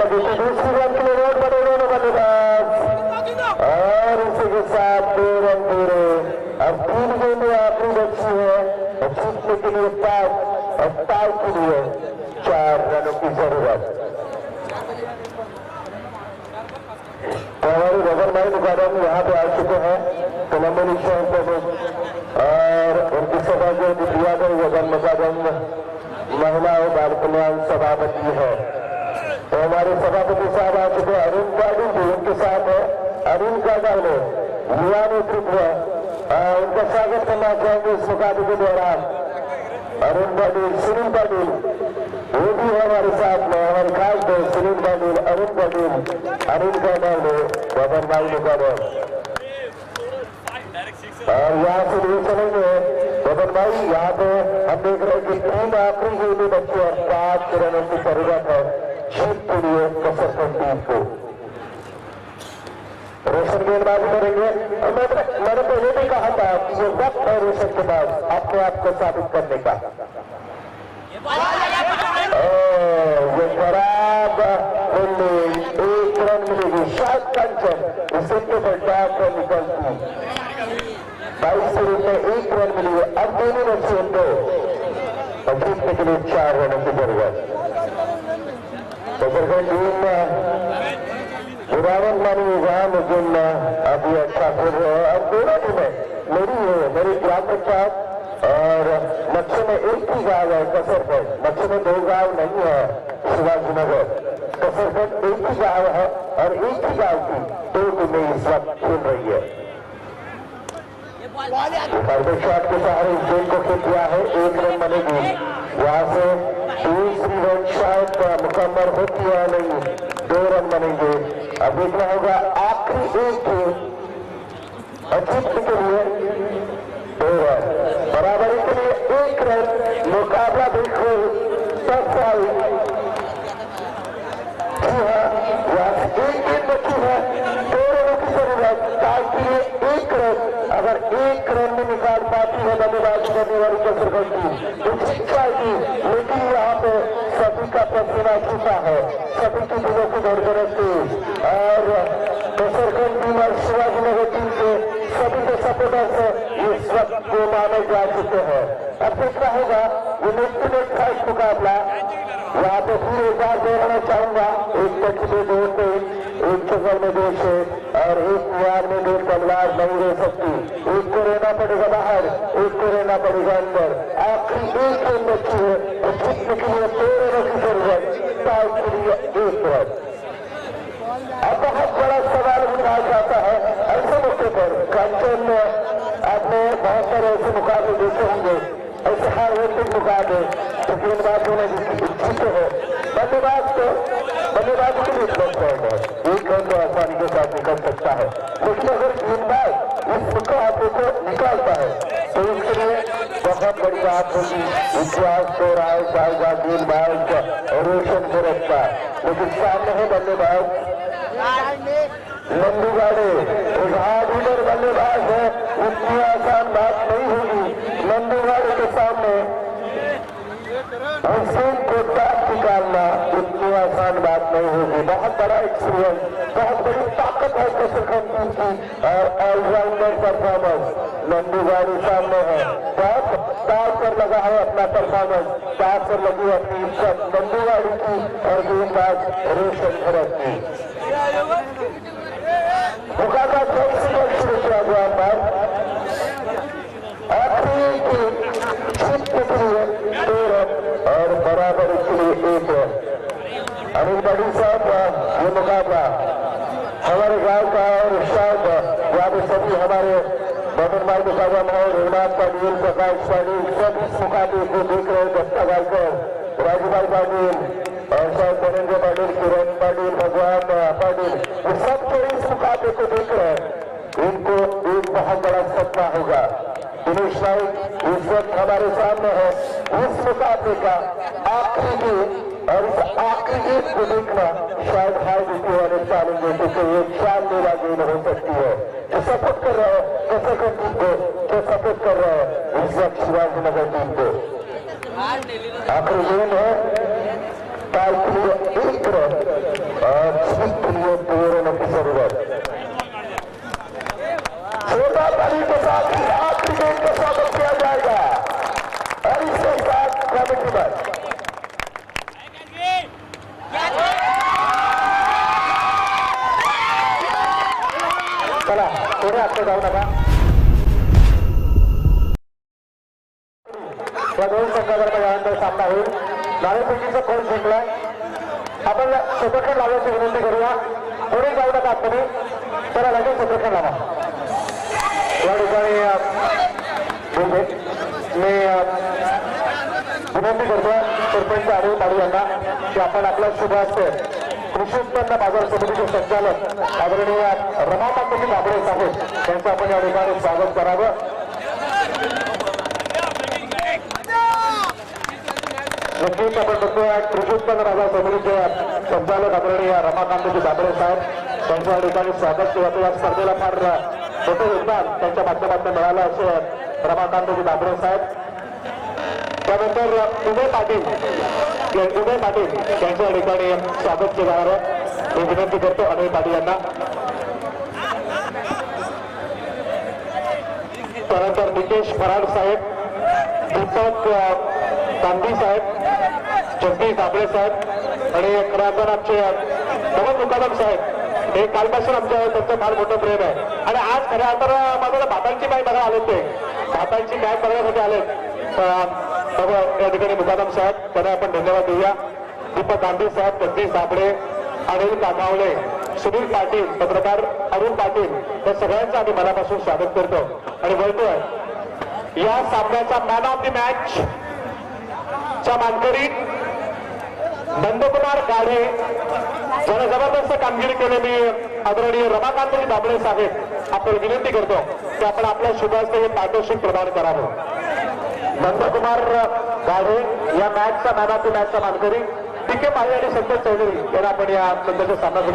दूसरी रन के लिए रोड बने दोनों बल्लेबाज और इसी के साथ 2 रन पूरे। अब 3 गेंदें आखिरी बची है और जीतने के लिए 5 और टाई के लिए 4 रनों की जरूरत। हमारे रगन भाई मुकाबला यहाँ पे आ चुके हैं कोलंबो शहर और उनकी सभा जो दिया गई रगन मुकाबला महिला और बाल कल्याण सभापति है। तो हमारे सभापति साहब आ चुके हैं अरुण पाटिल जी, उनके साथ है अरुण काटाले युवा नेतृत्व, उनका स्वागत करना चाहेंगे इस मुकाबले के दौरान। अरुण पाटिल, सुनील पाटिल वो भी है हमारे साथ में, हमारे खास दोस्त सुनील पाटिल, अरुण पाटिल, अरुण काटाले, बबन भाई मुकाबला। और यहाँ से लिए चलेंगे बबन भाई। यहाँ पे हम देख रहे हैं कि 3 आखिरी गेंदें बच्चे और 5 रनों की जरूरत है जीत के लिए कसर टीम को। रोशन गेंदबाजी करेंगे और मैंने पहले भी कहा था कि ये वक्त है रोशन के पास अपने आप को साबित करने का। ये खराब 1 रन मिलेगी शायद कंचन उसे के बचाव कर निकलती 22 में 1 रन मिली है। अब दोनों बच्चे दो और जीतने के लिए 4 रनों की जरूरत। तो टीम में गिरावट मानी होगा, लेकिन अभी अच्छा खेल रहे हैं। अब दोनों टीमें मेरी ग्राम पंचायत और मच्छे में एक ही गांव है कसरगंज, मच्छे में 2 गांव नहीं है शिवाजी नगर, कसरगंज एक ही गांव है और एक ही गांव की 2 टीमें इस वक्त खेल रही है। शॉट के सहारे इस गेंद को खेल दिया है, 1 रन बनेगी। यहाँ से दूसरी रन शायद मुकम्मल होती है नहीं, 2 रन बनेंगे। अब देखना होगा आखिरी 1 और जीतने के लिए 2 रन, बराबरी के लिए 1 रन। मुकाबला बिल्कुल टफ है। जी हाँ, यहाँ से 1 गेंद बची है, 2 रनों की जरूरत, टाई के लिए 1 रन। अगर 1 रन में निकाल पाती है बल्लेबाजी करने वाली कसरगंज टीम तो जीत जाएगी। लेकिन यहाँ पे सभी का पसीना छूटा है, सभी की दिलों की धड़कन थी और कसरगंज टीम और शिवाजी नगर टीम के सभी के सपोर्टर्स इस वक्त को माने जा चुके हैं। अब देखना होगा ये नेट था इस मुकाबला। यहाँ पे फिर 1 बार दोहराना चाहूंगा, 1 टच में 2 से 1 चक्कर में 2 से और 1 वार में 2 तलवार नहीं रह सकती। 1 को रहना पड़ेगा बाहर, एक को रहना पड़ेगा अंदर। आखिरी एक गेंद बची है, जीतने के लिए 13 रन की जरूरत, टाई के लिए 1 रन। अब बहुत बड़ा सवाल उठाया जाता है ऐसे मौके पर। कंचन आपने बहुत सारे ऐसे मुकाबले देखे होंगे, ऐसे हार होते मुकाबले तो गेंदबाज होने की इच्छुक है। बल्लेबाज के लिए एक गेंद तो आसानी के साथ निकल सकता है, लेकिन अगर गेंदबाज इस मुकाबले को निकालता है तो इसके लिए बहुत बड़ी बात होगी। इतिहास को राय जाएगा गेंदबाज रोशन भरत का, लेकिन सामने है बल्लेबाज लंबू गाड़े। बल्लेबाज है, इतनी आसान बात नहीं होगी लंबू गाड़े के सामने हुसैन को टॉप निकालना, इतनी आसान बात नहीं होगी। बहुत बड़ा एक्सपीरियंस, बहुत बड़ी ताकत है कसरत की और ऑलराउंडर परफॉर्मेंस लंबू गाड़ी सामने है। टॉप पर लगा है अपना परफॉर्मेंस, टॉप पर लगी अपनी इज्जत लंबू गाड़ी की और गेंदबाज रोशन भरत की। मुकाबला शुरू किया गया आखिरी की जीत के लिए 2 रन और बराबर के लिए 1 रन। अनिल बड़ी साहब ये मुकाबला हमारे गांव का और शायद यहाँ पे सभी हमारे बबन भाई मुकाबला में रघुनाथ पाटिल, प्रकाश पाटिल सब इस मुकाबले को देख रहे हैं। दत्ता गायकर, राजूभाई पाटिल और शायद धनंजय पाटिल, किरण पाटिल, भगवान पाटिल, ये सब जो इस मुकाबले को देख रहे हैं इनको एक बहुत बड़ा सपना होगा। दिनेश नाइक इस वक्त हमारे सामने है। इस मुकाबले का आखिरी गेम और इस आखिरी गेम को देखना शायद हार जीतने वाले चैलेंज क्योंकि ये 4 मेरा गेम हो सकती है। जो सपोर्ट कर रहे हैं कसरत टीम को, जो सपोर्ट कर रहे हैं इस वक्त शिवाजीनगर टीम को। आखिरी गेम है, टाई के लिए 1 रन और जीत के लिए 2 रनों की जरूरत। छोटा ताली के साथ ही आखिरी गेम का स्वागत किया जाएगा और इसके साथ कमेटी पर चला थोडे आगे जाऊ नका। या 2 संघादरम्यान यानंतर सामना होईल। नाणेफेकीचा खेळ जिंकलाय। आपण क्षेत्ररक्षण लावण्याची विनंती करूया। थोडे जाऊ नका आतमध्ये, चला लगेच क्षेत्ररक्षण लावा। या ठिकाणी मी विनंती करतो सरपंच अनिल पाटील यांना की आपण आपल्या शुभ हस्ते कृषी उत्पन्न बाजार समितीचे संचालक आदरणीय रमाकांत दाभडे साहेब त्यांचं आपण या ठिकाणी स्वागत करावं। नक्कीच आपण बघतोय कृषी उत्पन्न बाजार समितीचे संचालक आदरणीय रमाकांत दाभडे साहेब त्यांचं या ठिकाणी स्वागत किंवा या स्पर्धेला फार मोठं योगदान त्यांच्या माध्यमातून मिळालं असे रमाकांत दाभडे साहेब। त्यानंतर उदय पाटील त्यांच्या ठिकाणी स्वागत केलं जाणार आहे। मी विनंती करतो अनिल पाटील यांना। त्यानंतर नितेश फराड साहेब, दीपक गांधी साहेब, जगदीश दाभडे साहेब आणि खरं आमचे नवल मुकादम साहेब हे कालपासून आमच्या त्यांचं फार मोठं प्रेम आहे आणि आज खऱ्या अर्थानं माझ्या भातांची मॅच बघा आले ते भातांची मॅच बघण्यासाठी आले। या ठिकाणी मुकादम साहेब त्यांना आपण धन्यवाद देऊया। दीपक गांधी साहेब, जगदीश दाभडे, अनिल कामावले, सुनील पाटील, पत्रकार अरुण पाटील या सगळ्यांचं आम्ही मनापासून स्वागत करतो आणि बोलतोय या सामन्याचा मॅन ऑफ द मॅच चा मानकरी नंदकुमार गाढे ज्याने जबरदस्त कामगिरी केली। मी आदरणीय रमाकांत दाभडे साहेब आपण विनंती करतो की आपण आपल्या शुभ हस्ते हे पारितोषिक प्रदान करावं। नंदकुमार गाढे या मॅचचा मॅन ऑफ द मॅचचा मानकरी पीके पाळे आणि संतोष चौधरी यांना आपण या नंतरच्या सामन्यात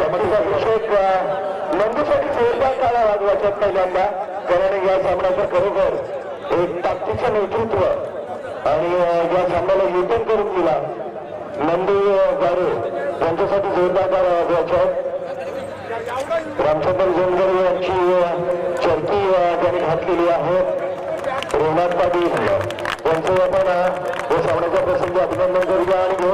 नंदूसाठी जोरदार काळा वाजवायच्यात पहिल्यांदा कारण या सामन्याचं खरोखर एक ताकदीचं नेतृत्व आणि या सामन्याला युतन करून दिला नंदू गाडे यांच्यासाठी जोरदार वाजवायच्या। रामचंद्र जोंगर यांची चर्ची त्यांनी घातलेली आहे। रघुनाथ पाटील यांचं आपण या सामन्याच्या प्रसंगी अभिनंदन करूया आणि